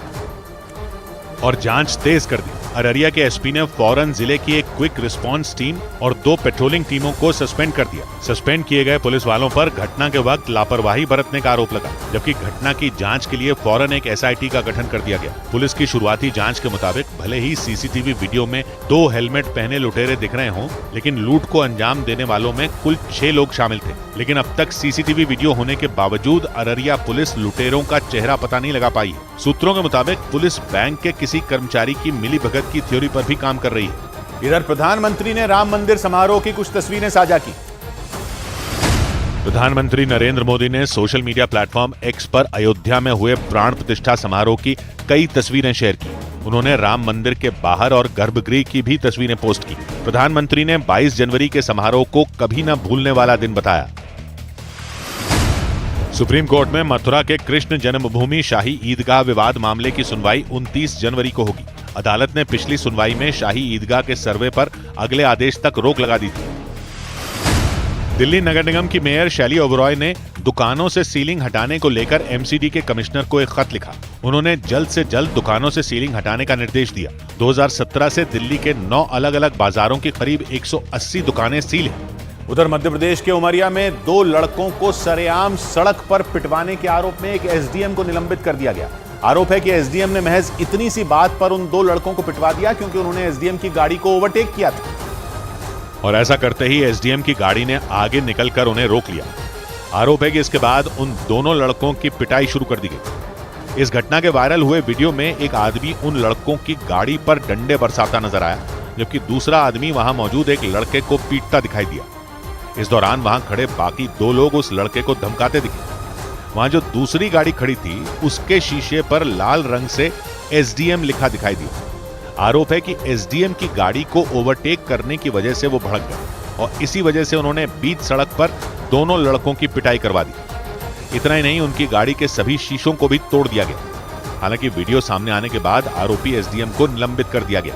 और जांच तेज कर दी। अररिया के एसपी ने फौरन जिले की एक क्विक रिस्पांस टीम और 2 पेट्रोलिंग टीमों को सस्पेंड कर दिया। सस्पेंड किए गए पुलिस वालों पर घटना के वक्त लापरवाही बरतने का आरोप लगा, जबकि घटना की जांच के लिए फौरन एक एसआईटी का गठन कर दिया गया। पुलिस की शुरुआती जांच के मुताबिक भले ही सीसीटीवी वीडियो में 2 हेलमेट पहने लुटेरे दिख रहे हों, लेकिन लूट को अंजाम देने वालों में कुल 6 लोग शामिल थे। लेकिन अब तक सीसीटीवी वीडियो होने के बावजूद अररिया पुलिस लुटेरों का चेहरा पता नहीं लगा पाई है। सूत्रों के मुताबिक पुलिस बैंक के किसी कर्मचारी की मिलीभगत की थ्योरी पर भी काम कर रही है। इधर प्रधानमंत्री ने राम मंदिर समारोह की कुछ तस्वीरें साझा की। प्रधानमंत्री नरेंद्र मोदी ने सोशल मीडिया प्लेटफॉर्म एक्स पर अयोध्या में हुए प्राण प्रतिष्ठा समारोह की कई तस्वीरें शेयर की। उन्होंने राम मंदिर के बाहर और गर्भगृह की भी तस्वीरें पोस्ट की। प्रधानमंत्री ने 22 जनवरी के समारोह को कभी न भूलने वाला दिन बताया। सुप्रीम कोर्ट में मथुरा के कृष्ण जन्मभूमि शाही ईदगाह विवाद मामले की सुनवाई 29 जनवरी को होगी। अदालत ने पिछली सुनवाई में शाही ईदगाह के सर्वे पर अगले आदेश तक रोक लगा दी थी। दिल्ली नगर निगम की मेयर शैली ओबरॉय ने दुकानों से सीलिंग हटाने को लेकर एमसीडी के कमिश्नर को एक खत लिखा। उन्होंने जल्द से जल्द दुकानों से सीलिंग हटाने का निर्देश दिया। 2017 से दिल्ली के 9 अलग अलग बाजारों की करीब 180 दुकानें सील हैं। उधर मध्य प्रदेश के उमरिया में 2 लड़कों को सरेआम सड़क पर पिटवाने के आरोप में एक एसडीएम को निलंबित कर दिया गया। आरोप है कि एसडीएम ने महज इतनी सी बात पर उन 2 लड़कों को पिटवा दिया क्योंकि उन्होंने एसडीएम की गाड़ी को ओवरटेक किया था, और ऐसा करते ही एसडीएम की गाड़ी ने आगे निकलकर उन्हें रोक लिया। आरोप है कि इसके बाद उन दोनों लड़कों की पिटाई शुरू कर दी गई। इस घटना के वायरल हुए वीडियो में एक आदमी उन लड़कों की गाड़ी पर डंडे बरसाता नजर आया, जबकि दूसरा आदमी वहां मौजूद एक लड़के को पीटता दिखाई दिया। इस दौरान वहां खड़े बाकी 2 लोग उस लड़के को धमकाते दिखे। वहां जो दूसरी गाड़ी खड़ी थी उसके शीशे पर लाल रंग से एसडीएम लिखा दिखाई दिया। आरोप है कि एसडीएम की गाड़ी को ओवरटेक करने की वजह से वो भड़क गए और इसी वजह से उन्होंने बीच सड़क पर दोनों लड़कों की पिटाई करवा दी। इतना ही नहीं, उनकी गाड़ी के सभी शीशों को भी तोड़ दिया गया। हालांकि वीडियो सामने आने के बाद आरोपी एसडीएम को निलंबित कर दिया गया।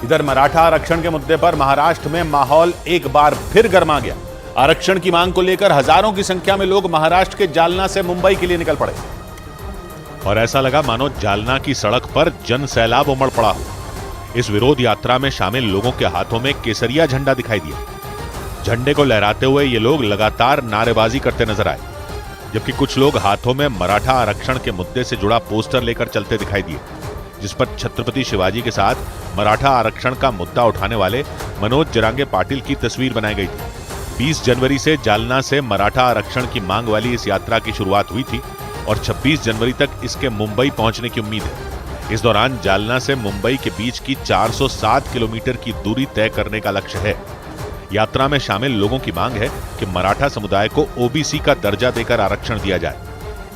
इधर मराठा आरक्षण के मुद्दे पर महाराष्ट्र में माहौल एक बार फिर गर्मा गया। आरक्षण की मांग को लेकर हजारों की संख्या में लोग महाराष्ट्र के जालना से मुंबई के लिए निकल पड़े और ऐसा लगा मानो जालना की सड़क पर जन सैलाब उमड़ पड़ा हो। इस विरोध यात्रा में शामिल लोगों के हाथों में केसरिया झंडा दिखाई दिया। झंडे को लहराते हुए ये लोग लगातार नारेबाजी करते नजर आए, जबकि कुछ लोग हाथों में मराठा आरक्षण के मुद्दे से जुड़ा पोस्टर लेकर चलते दिखाई दिए, जिस पर छत्रपति शिवाजी के साथ मराठा आरक्षण का मुद्दा उठाने वाले मनोज जरांगे पाटिल की तस्वीर बनाई गई थी। 20 जनवरी से जालना से मराठा आरक्षण की मांग वाली इस यात्रा की शुरुआत हुई थी और 26 जनवरी तक इसके मुंबई पहुंचने की उम्मीद है। इस दौरान जालना से मुंबई के बीच की 407 किलोमीटर की दूरी तय करने का लक्ष्य है। यात्रा में शामिल लोगों की मांग है कि मराठा समुदाय को ओबीसी का दर्जा देकर आरक्षण दिया जाए।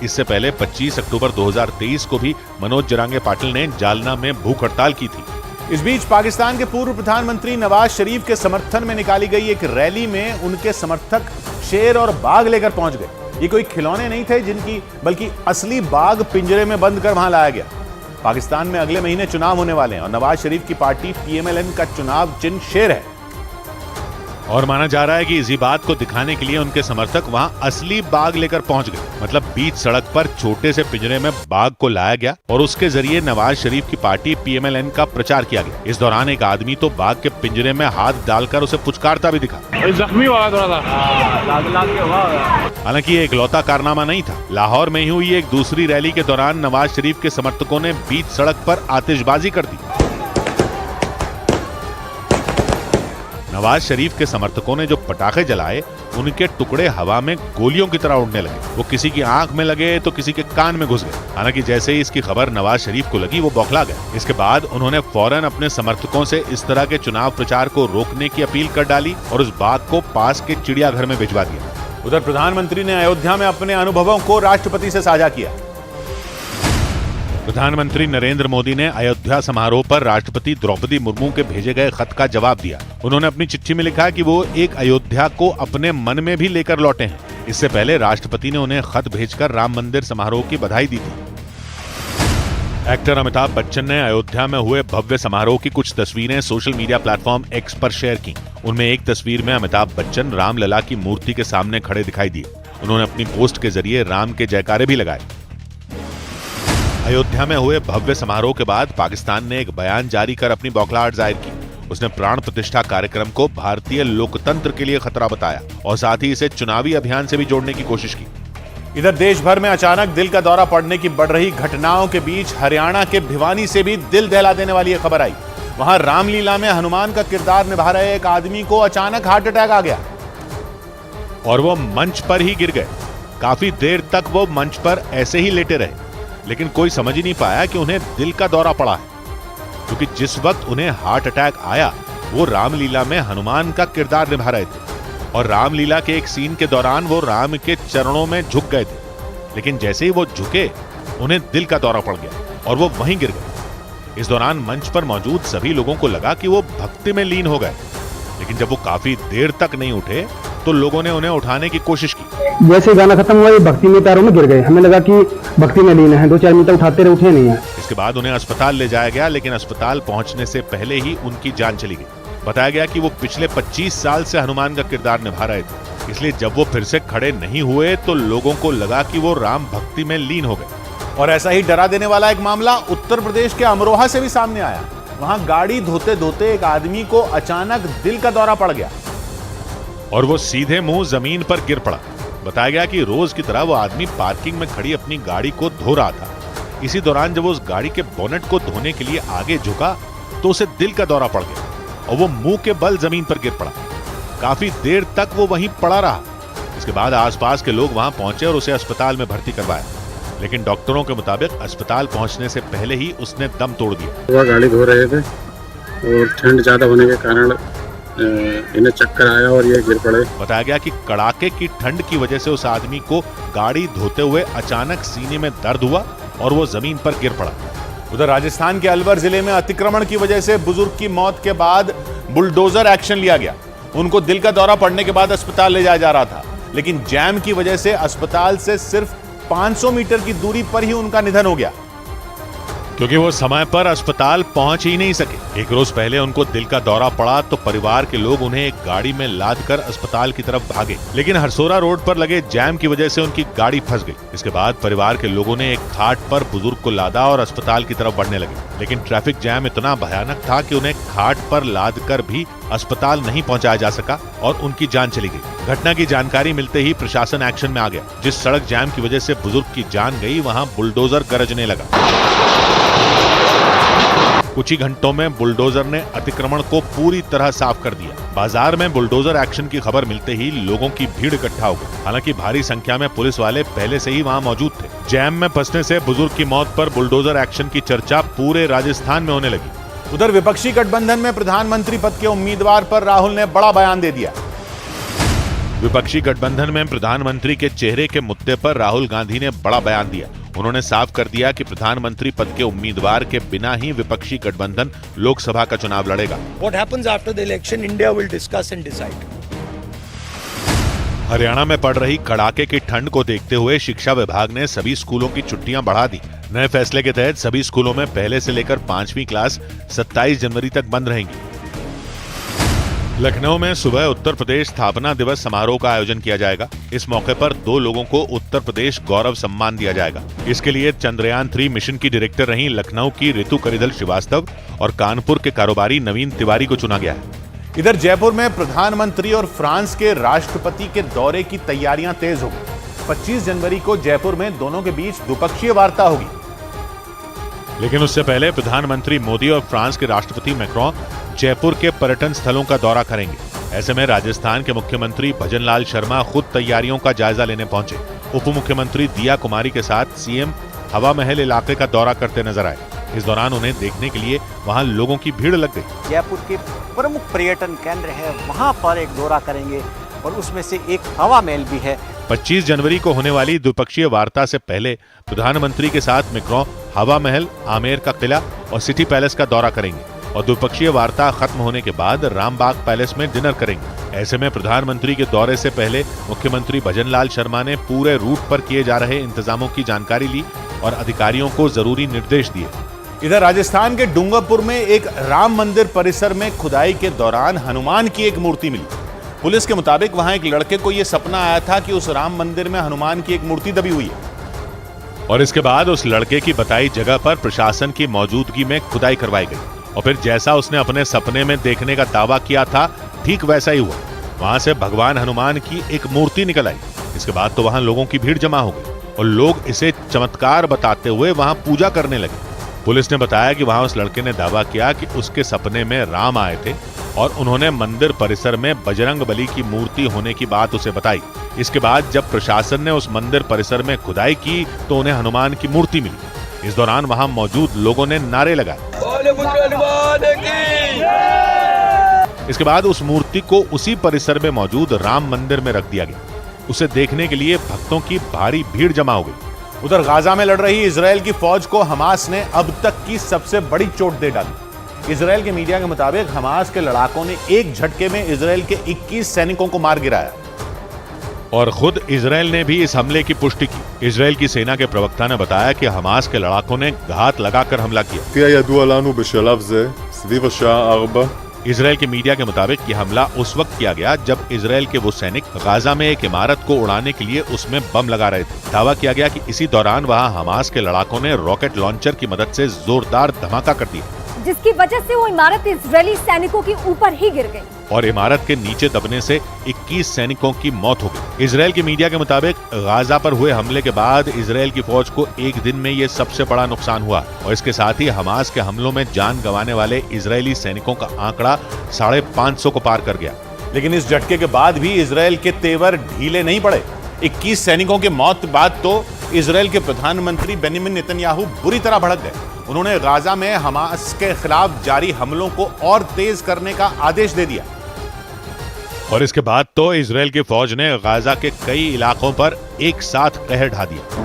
इससे पहले 25 अक्टूबर 2023 को भी मनोज जरांगे पाटिल ने जालना में भूख हड़ताल की थी। इस बीच पाकिस्तान के पूर्व प्रधानमंत्री नवाज शरीफ के समर्थन में निकाली गई एक रैली में उनके समर्थक शेर और बाघ लेकर पहुंच गए। ये कोई खिलौने नहीं थे जिनकी, बल्कि असली बाघ पिंजरे में बंद कर वहां लाया गया। पाकिस्तान में अगले महीने चुनाव होने वाले हैं और नवाज शरीफ की पार्टी पीएमएलएन का चुनाव चिन्ह शेर है और माना जा रहा है कि इसी बात को दिखाने के लिए उनके समर्थक वहां असली बाघ लेकर पहुंच गए। मतलब बीच सड़क पर छोटे से पिंजरे में बाघ को लाया गया और उसके जरिए नवाज शरीफ की पार्टी पीएमएलएन का प्रचार किया गया। इस दौरान एक आदमी तो बाघ के पिंजरे में हाथ डालकर उसे पुचकारता भी दिखा। जख्मी हुआ थोड़ा था। हालांकि ये इकलौता कारनामा नहीं था। लाहौर में ही हुई एक दूसरी रैली के दौरान नवाज शरीफ के समर्थकों ने बीच सड़क पर आतिशबाजी कर दी। नवाज शरीफ के समर्थकों ने जो पटाखे जलाए उनके टुकड़े हवा में गोलियों की तरह उड़ने लगे। वो किसी की आंख में लगे तो किसी के कान में घुस गए। हालांकि जैसे ही इसकी खबर नवाज शरीफ को लगी वो बौखला गए। इसके बाद उन्होंने फौरन अपने समर्थकों से इस तरह के चुनाव प्रचार को रोकने की अपील कर डाली और उस बाघ को पास के चिड़ियाघर में भिजवा दिया। उधर प्रधानमंत्री ने अयोध्या में अपने अनुभवों को राष्ट्रपति से साझा किया। प्रधानमंत्री नरेंद्र मोदी ने अयोध्या समारोह पर राष्ट्रपति द्रौपदी मुर्मू के भेजे गए खत का जवाब दिया। उन्होंने अपनी चिट्ठी में लिखा कि वो एक अयोध्या को अपने मन में भी लेकर लौटे हैं। इससे पहले राष्ट्रपति ने उन्हें खत भेजकर राम मंदिर समारोह की बधाई दी थी। एक्टर अमिताभ बच्चन ने अयोध्या में हुए भव्य समारोह की कुछ तस्वीरें सोशल मीडिया प्लेटफॉर्म एक्स पर शेयर की। उनमें एक तस्वीर में अमिताभ बच्चन रामलला की मूर्ति के सामने खड़े दिखाई दिए। उन्होंने अपनी पोस्ट के जरिए राम के जयकारे भी लगाए। अयोध्या में हुए भव्य समारोह के बाद पाकिस्तान ने एक बयान जारी कर अपनी बौखलाहट जाहिर की। उसने प्राण प्रतिष्ठा कार्यक्रम को भारतीय लोकतंत्र के लिए खतरा बताया और साथ ही इसे चुनावी अभियान से भी जोड़ने की कोशिश की। इधर देश भर में अचानक दिल का दौरा पड़ने की बढ़ रही घटनाओं के बीच हरियाणा के भिवानी से भी दिल दहला देने वाली एक खबर आई। वहां रामलीला में हनुमान का किरदार निभा रहे एक आदमी को अचानक हार्ट अटैक आ गया और वो मंच पर ही गिर गए। काफी देर तक वो मंच पर ऐसे ही लेटे रहे, लेकिन कोई समझ ही नहीं पाया कि उन्हें दिल का दौरा पड़ा है, क्योंकि जिस वक्त उन्हें हार्ट अटैक आया वो रामलीला में हनुमान का किरदार निभा रहे थे और रामलीला के एक सीन के दौरान वो राम के चरणों में झुक गए थे। लेकिन जैसे ही वो झुके उन्हें दिल का दौरा पड़ गया और वो वहीं गिर गए। इस दौरान मंच पर मौजूद सभी लोगों को लगा कि वो भक्ति में लीन हो गए, लेकिन जब वो काफी देर तक नहीं उठे तो लोगों ने उन्हें उठाने की कोशिश की। जैसे गाना खत्म हुआ ये भक्ति में पैरों में गिर गए। हमें लगा कि भक्ति में लीन है। 2-4 मिनट उठाते रहे, उठे नहीं है। इसके बाद उन्हें अस्पताल ले जाया गया, लेकिन अस्पताल पहुंचने से पहले ही उनकी जान चली गई। बताया गया कि वो पिछले 25 साल से हनुमान का किरदार निभा रहे थे, इसलिए जब वो फिर से खड़े नहीं हुए तो लोगों को लगा कि वो राम भक्ति में लीन हो गए। और ऐसा ही डरा देने वाला एक मामला उत्तर प्रदेश के अमरोहा से भी सामने आया। वहां गाड़ी धोते धोते एक आदमी को अचानक दिल का दौरा पड़ गया और वो सीधे मुंह जमीन पर गिर पड़ा। बताया गया कि रोज की तरह वो आदमी पार्किंग में खड़ी अपनी गाड़ी को धो रहा था। इसी दौरान जब वो उस गाड़ी के बोनेट को धोने के लिए आगे झुका तो उसे दिल का दौरा पड़ गया और वो मुंह के बल जमीन पर गिर पड़ा। काफी देर तक वो वहीं पड़ा रहा। इसके बाद आसपास के लोग वहां पहुंचे और उसे अस्पताल में भर्ती करवाया, लेकिन डॉक्टरों के मुताबिक अस्पताल पहुंचने से पहले ही उसने दम तोड़ दिया। वह गाड़ी धो रहे थे और ठंड ज्यादा होने के कारण इन्हें चक्कर आया और ये गिर पड़े। बताया गया कि कड़ाके की ठंड की वजह से उस आदमी को गाड़ी धोते हुए अचानक सीने में दर्द हुआ और वो जमीन पर गिर पड़ा। उधर राजस्थान के अलवर जिले में अतिक्रमण की वजह से बुजुर्ग की मौत के बाद बुलडोजर एक्शन लिया गया। उनको दिल का दौरा पड़ने के बाद अस्पताल ले जाया जा रहा था, लेकिन जैम की वजह से अस्पताल से सिर्फ 500 मीटर की दूरी पर ही उनका निधन हो गया, क्योंकि वो समय पर अस्पताल पहुंच ही नहीं सके। एक रोज पहले उनको दिल का दौरा पड़ा तो परिवार के लोग उन्हें एक गाड़ी में लादकर अस्पताल की तरफ भागे, लेकिन हरसोरा रोड पर लगे जैम की वजह से उनकी गाड़ी फंस गई। इसके बाद परिवार के लोगों ने एक खाट पर बुजुर्ग को लादा और अस्पताल की तरफ बढ़ने लगे, लेकिन ट्रैफिक जैम इतना भयानक था कि उन्हें खाट पर लादकर भी अस्पताल नहीं पहुंचाया जा सका और उनकी जान चली गई। घटना की जानकारी मिलते ही प्रशासन एक्शन में आ गया। जिस सड़क जैम की वजह से बुजुर्ग की जान गई वहां बुलडोजर गरजने लगा। कुछ ही घंटों में बुलडोजर ने अतिक्रमण को पूरी तरह साफ कर दिया। बाजार में बुलडोजर एक्शन की खबर मिलते ही लोगों की भीड़ इकट्ठा हो गई। हालांकि भारी संख्या में पुलिस वाले पहले से ही वहां मौजूद थे। जैम में फंसने से बुजुर्ग की मौत पर बुलडोजर एक्शन की चर्चा पूरे राजस्थान में होने लगी। उधर विपक्षी गठबंधन में प्रधानमंत्री पद के उम्मीदवार पर राहुल ने बड़ा बयान दे दिया। विपक्षी गठबंधन में प्रधानमंत्री के चेहरे के मुद्दे पर राहुल गांधी ने बड़ा बयान दिया। उन्होंने साफ कर दिया कि प्रधानमंत्री पद के उम्मीदवार के बिना ही विपक्षी गठबंधन लोकसभा का चुनाव लड़ेगा। What happens after the election, India will discuss and decide. Haryana में पड़ रही कड़ाके की ठंड को देखते हुए शिक्षा विभाग ने सभी स्कूलों की छुट्टियां बढ़ा दी। नए फैसले के तहत सभी स्कूलों में पहले से लेकर 5वीं क्लास 27 जनवरी तक बंद रहेंगी। लखनऊ में सुबह उत्तर प्रदेश स्थापना दिवस समारोह का आयोजन किया जाएगा। इस मौके पर 2 लोगों को उत्तर प्रदेश गौरव सम्मान दिया जाएगा। इसके लिए चंद्रयान 3 मिशन की डायरेक्टर रही लखनऊ की ऋतु करिधल श्रीवास्तव और कानपुर के कारोबारी नवीन तिवारी को चुना गया है। इधर जयपुर में प्रधानमंत्री और फ्रांस के राष्ट्रपति के दौरे की तैयारियां तेज हो गई। 25 जनवरी को जयपुर में दोनों के बीच द्विपक्षीय वार्ता होगी, लेकिन उससे पहले प्रधानमंत्री मोदी और फ्रांस के राष्ट्रपति मैक्रोन जयपुर के पर्यटन स्थलों का दौरा करेंगे। ऐसे में राजस्थान के मुख्यमंत्री भजनलाल शर्मा खुद तैयारियों का जायजा लेने पहुंचे। उप मुख्यमंत्री दिया कुमारी के साथ सीएम हवा महल इलाके का दौरा करते नजर आए। इस दौरान उन्हें देखने के लिए वहां लोगों की भीड़ लग गई। जयपुर के प्रमुख पर्यटन केंद्र है, वहां पर एक दौरा करेंगे और उसमें से एक हवा महल भी है। 25 जनवरी को होने वाली द्विपक्षीय वार्ता से पहले प्रधानमंत्री के साथ मैक्रोन हवा महल, आमेर का किला और सिटी पैलेस का दौरा करेंगे और द्विपक्षीय वार्ता खत्म होने के बाद रामबाग पैलेस में डिनर करेंगे। ऐसे में प्रधानमंत्री के दौरे से पहले मुख्यमंत्री भजनलाल शर्मा ने पूरे रूट पर किए जा रहे इंतजामों की जानकारी ली और अधिकारियों को जरूरी निर्देश दिए। इधर राजस्थान के डूंगरपुर में एक राम मंदिर परिसर में खुदाई के दौरान हनुमान की एक मूर्ति मिली। पुलिस के मुताबिक वहां एक लड़के को यह सपना आया था कि उस राम मंदिर में हनुमान की एक मूर्ति दबी हुई है और इसके बाद उस लड़के की बताई जगह पर प्रशासन की मौजूदगी में खुदाई करवाई गई और फिर जैसा उसने अपने सपने में देखने का दावा किया था ठीक वैसा ही हुआ। वहां से भगवान हनुमान की एक मूर्ति निकल आई। इसके बाद तो वहां लोगों की भीड़ जमा हो गई और लोग इसे चमत्कार बताते हुए वहां पूजा करने लगे। पुलिस ने बताया कि वहां उस लड़के ने दावा किया कि उसके सपने में राम आए थे और उन्होंने मंदिर परिसर में बजरंग बली की मूर्ति होने की बात उसे बताई। इसके बाद जब प्रशासन ने उस मंदिर परिसर में खुदाई की तो उन्हें हनुमान की मूर्ति मिली। इस दौरान वहां मौजूद लोगों ने नारे लगाए। इसके बाद उस मूर्ति को उसी परिसर में मौजूद राम मंदिर में रख दिया गया। उसे देखने के लिए भक्तों की भारी भीड़ जमा हो गई। उधर गाजा में लड़ रही इजराइल की फौज को हमास ने अब तक की सबसे बड़ी चोट दे डाली। इजराइल के मीडिया के मुताबिक हमास के लड़ाकों ने एक झटके में इजराइल के 21 सैनिकों को मार गिराया और खुद इजराइल ने भी इस हमले की पुष्टि की। इजराइल की सेना के प्रवक्ता ने बताया कि हमास के लड़ाकों ने घात लगाकर हमला किया। इजराइल के मीडिया के मुताबिक यह हमला उस वक्त किया गया जब इजराइल के वो सैनिक गाजा में एक इमारत को उड़ाने के लिए उसमें बम लगा रहे थे। दावा किया गया कि इसी दौरान वहां हमास के लड़ाकों ने रॉकेट लॉन्चर की मदद से जोरदार धमाका कर दिया, जिसकी वजह से वो इमारत इजरायली सैनिकों के ऊपर ही गिर गई और इमारत के नीचे दबने से 21 सैनिकों की मौत हो गई। इजराइल के मीडिया के मुताबिक गाजा पर हुए हमले के बाद इजराइल की फौज को एक दिन में ये सबसे बड़ा नुकसान हुआ और इसके साथ ही हमास के हमलों में जान गंवाने वाले इजरायली सैनिकों का आंकड़ा 550 को पार कर गया। लेकिन इस झटके के बाद भी इजराइल के तेवर ढीले नहीं पड़े। 21 सैनिकों की मौत के बाद तो इजराइल के प्रधानमंत्री बेंजामिन नेतन्याहू बुरी तरह भड़क गए। उन्होंने गाजा में हमास के खिलाफ जारी हमलों को और तेज करने का आदेश दे दिया और इसके बाद तो इजराइल की फौज ने गाजा के कई इलाकों पर एक साथ कहर ढा दिया।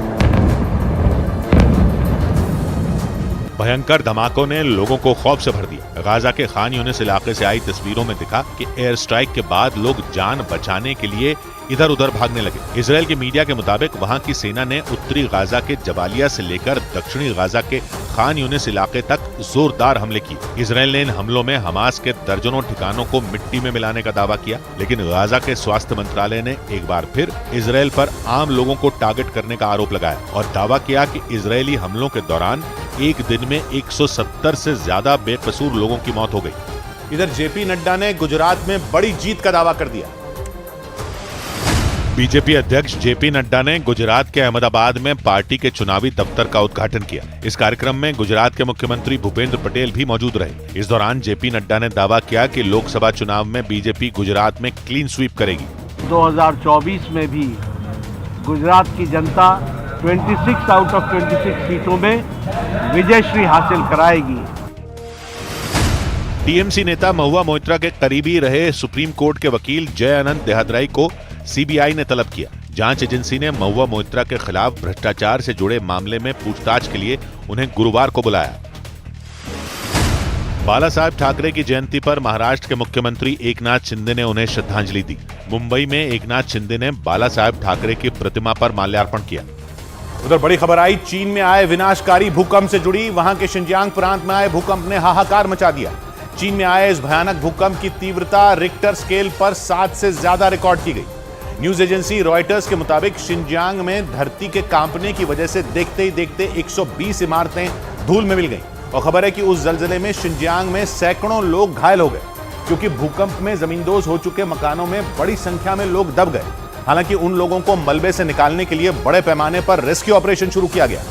भयंकर धमाकों ने लोगों को खौफ से भर दिया। गाजा के खान यूनिस इलाके से आई तस्वीरों में दिखा कि एयर स्ट्राइक के बाद लोग जान बचाने के लिए इधर उधर भागने लगे। इजराइल के मीडिया के मुताबिक वहां की सेना ने उत्तरी गाजा के जबालिया से लेकर दक्षिणी गाजा के खान यूनिस इलाके तक जोरदार हमले किए। इजराइल ने इन हमलों में हमास के दर्जनों ठिकानों को मिट्टी में मिलाने का दावा किया, लेकिन गाजा के स्वास्थ्य मंत्रालय ने एक बार फिर इजराइल पर आम लोगों को टारगेट करने का आरोप लगाया और दावा किया कि इजरायली हमलों के दौरान एक दिन में 170 से ज्यादा बेकसूर लोगों की मौत हो गई। इधर जेपी नड्डा ने गुजरात में बड़ी जीत का दावा कर दिया। बीजेपी अध्यक्ष जेपी नड्डा ने गुजरात के अहमदाबाद में पार्टी के चुनावी दफ्तर का उद्घाटन किया। इस कार्यक्रम में गुजरात के मुख्यमंत्री भूपेंद्र पटेल भी मौजूद रहे। इस दौरान जेपी नड्डा ने दावा किया कि लोकसभा चुनाव में बीजेपी गुजरात में क्लीन स्वीप करेगी। 2024 में भी गुजरात की जनता 26 आउट ऑफ 26 सीटों में विजयश्री हासिल कराएगी। टीएमसी नेता महुआ मोइत्रा के करीबी रहे सुप्रीम कोर्ट के वकील जय अनंत देहादराई को सीबीआई ने तलब किया। जांच एजेंसी ने महुआ मोइत्रा के खिलाफ भ्रष्टाचार से जुड़े मामले में पूछताछ के लिए उन्हें गुरुवार को बुलाया। बाला साहेब ठाकरे की जयंती पर महाराष्ट्र के मुख्यमंत्री एकनाथ शिंदे ने उन्हें श्रद्धांजलि दी। मुंबई में एकनाथ शिंदे ने बाला साहेब ठाकरे की प्रतिमा पर माल्यार्पण किया। उधर बड़ी खबर आई चीन में आए विनाशकारी भूकंप से जुड़ी। वहां के शिनजियांग प्रांत में आए भूकंप ने हाहाकार मचा दिया। चीन में आए इस भयानक भूकंप की तीव्रता रिक्टर स्केल पर 7 से ज्यादा रिकॉर्ड की गई। न्यूज एजेंसी रॉयटर्स के मुताबिक शिनजियांग में धरती के कांपने की वजह से देखते ही देखते 120 इमारतें धूल में मिल गईं और खबर है कि उस जलजले में शिनजियांग में सैकड़ों लोग घायल हो गए क्योंकि भूकंप में जमींदोज हो चुके मकानों में बड़ी संख्या में लोग दब गए। हालांकि उन लोगों को मलबे से निकालने के लिए बड़े पैमाने पर रेस्क्यू ऑपरेशन शुरू किया गया,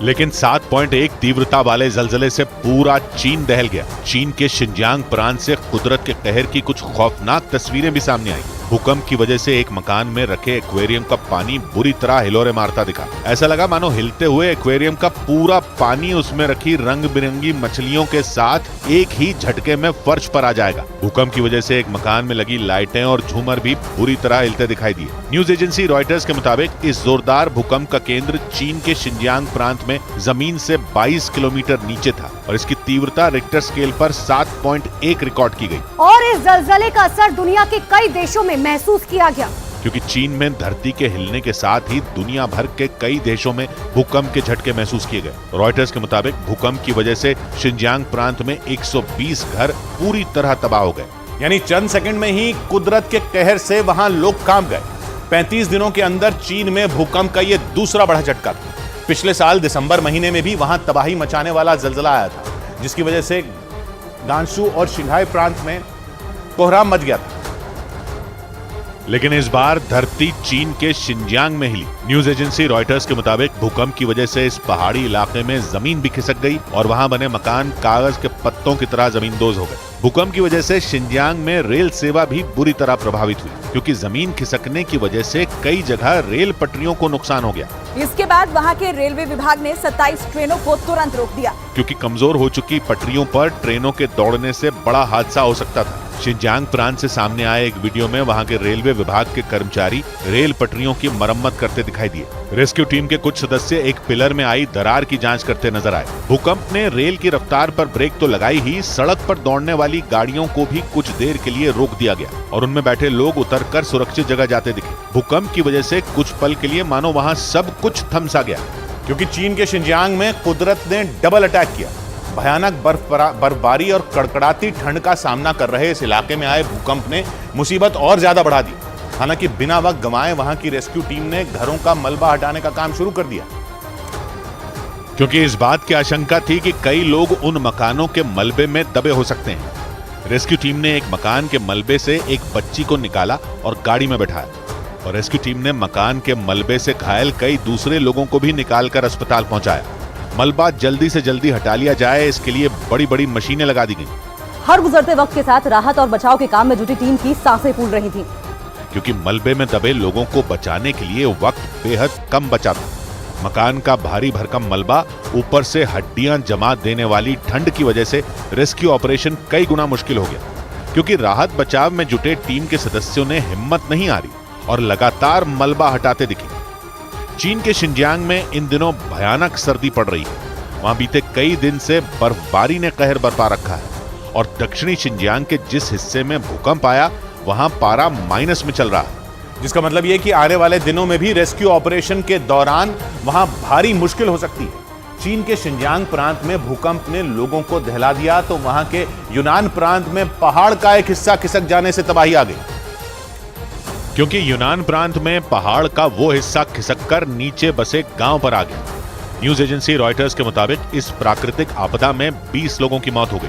लेकिन 7.1 तीव्रता वाले जलजले से पूरा चीन दहल गया। चीन के शिनजियांग प्रांत से कुदरत के कहर की कुछ खौफनाक तस्वीरें भी सामने आई। भूकंप की वजह से एक मकान में रखे एक्वेरियम का पानी बुरी तरह हिलोरे मारता दिखा। ऐसा लगा मानो हिलते हुए एक्वेरियम का पूरा पानी उसमें रखी रंग बिरंगी मछलियों के साथ एक ही झटके में फर्श पर आ जाएगा। भूकंप की वजह से एक मकान में लगी लाइटें और झूमर भी बुरी तरह हिलते दिखाई दिए। न्यूज एजेंसी रॉयटर्स के मुताबिक इस जोरदार भूकंप का केंद्र चीन के शिनजियांग प्रांत में जमीन से 22 किलोमीटर नीचे था और इसकी तीव्रता रिक्टर स्केल पर 7.1 रिकॉर्ड की गई। और इस जलजले का असर दुनिया के कई देशों में महसूस किया गया, क्योंकि चीन में धरती के हिलने के साथ ही दुनिया भर के कई देशों में भूकंप के झटके महसूस किए गए। रॉयटर्स के मुताबिक भूकंप की वजह से शिनजियांग प्रांत में 120 घर पूरी तरह तबाह हो गए। यानी चंद सेकंड में ही कुदरत के कहर से वहां लोग कांप गए। 35 दिनों के अंदर चीन में भूकंप का ये दूसरा बड़ा झटका था। पिछले साल दिसंबर महीने में भी वहां तबाही मचाने वाला जलजला आया था, जिसकी वजह से गांसू और शिंघाई प्रांत में कोहराम मच गया था। लेकिन इस बार धरती चीन के शिनजियांग में हिली। न्यूज एजेंसी रॉयटर्स के मुताबिक भूकंप की वजह से इस पहाड़ी इलाके में जमीन भी खिसक गई और वहां बने मकान कागज के पत्तों की तरह जमींदोज हो गए। भूकंप की वजह से शिनजियांग में रेल सेवा भी बुरी तरह प्रभावित हुई, क्योंकि जमीन खिसकने की वजह से कई जगह रेल पटरियों को नुकसान हो गया। इसके बाद वहां के रेलवे विभाग ने 27 ट्रेनों को तुरंत रोक दिया, क्योंकि कमजोर हो चुकी पटरियों पर ट्रेनों के दौड़ने से बड़ा हादसा हो सकता था। शिनजियांग प्रांत से सामने आए एक वीडियो में वहां के रेलवे विभाग के कर्मचारी रेल पटरियों की मरम्मत करते दिखाई दिए। रेस्क्यू टीम के कुछ सदस्य एक पिलर में आई दरार की जांच करते नजर आए। भूकंप ने रेल की रफ्तार पर ब्रेक तो लगाई ही, सड़क पर दौड़ने वाली गाड़ियों को भी कुछ देर के लिए रोक दिया गया और उनमें बैठे लोग उतरकर सुरक्षित जगह जाते दिखे। भूकंप की वजह से कुछ पल के लिए मानो वहां सब कुछ थम सा गया, क्योंकि चीन के शिनजियांग में कुदरत ने डबल अटैक किया। भयानक बर्फबारी और कड़कड़ाती ठंड का सामना कर रहे इस इलाके में आए भूकंप ने मुसीबत और ज्यादा बढ़ा दी। हालांकि बिना वक्त गंवाए वहां की रेस्क्यू टीम ने घरों का मलबा हटाने का काम शुरू कर दिया, क्योंकि इस बात की आशंका थी कि कई लोग उन मकानों के मलबे में दबे हो सकते हैं। रेस्क्यू टीम ने एक मकान के मलबे से एक बच्ची को निकाला और गाड़ी में बैठाया और रेस्क्यू टीम ने मकान के मलबे से घायल कई दूसरे लोगों को भी निकालकर अस्पताल पहुंचाया। मलबा जल्दी से जल्दी हटा लिया जाए, इसके लिए बड़ी बड़ी मशीनें लगा दी गई। हर गुजरते वक्त के साथ राहत और बचाव के काम में जुटी टीम की सांसें फूल रही थीं, क्योंकि मलबे में दबे लोगों को बचाने के लिए वक्त बेहद कम बचा था। मकान का भारी भरकम मलबा, ऊपर से हड्डियां जमा देने वाली ठंड की वजह से रेस्क्यू ऑपरेशन कई गुना मुश्किल हो गया, क्योंकि राहत बचाव में जुटे टीम के सदस्यों ने हिम्मत नहीं हारी और लगातार मलबा हटाते दिखे। चीन के शिनजियांग में इन दिनों भयानक सर्दी पड़ रही है। वहां बीते कई दिन से बर्फबारी ने कहर बरपा रखा है और दक्षिणी शिनजियांग के जिस हिस्से में भूकंप आया वहां पारा माइनस में चल रहा है, जिसका मतलब यह कि आने वाले दिनों में भी रेस्क्यू ऑपरेशन के दौरान वहां भारी मुश्किल हो सकती है। चीन के शिनजियांग प्रांत में भूकंप ने लोगों को दहला दिया तो वहां के यूनान प्रांत में पहाड़ का एक हिस्सा खिसक जाने से तबाही आ गई, क्योंकि यूनान प्रांत में पहाड़ का वो हिस्सा खिसककर नीचे बसे गांव पर आ गया। न्यूज एजेंसी रॉयटर्स के मुताबिक इस प्राकृतिक आपदा में 20 लोगों की मौत हो गई,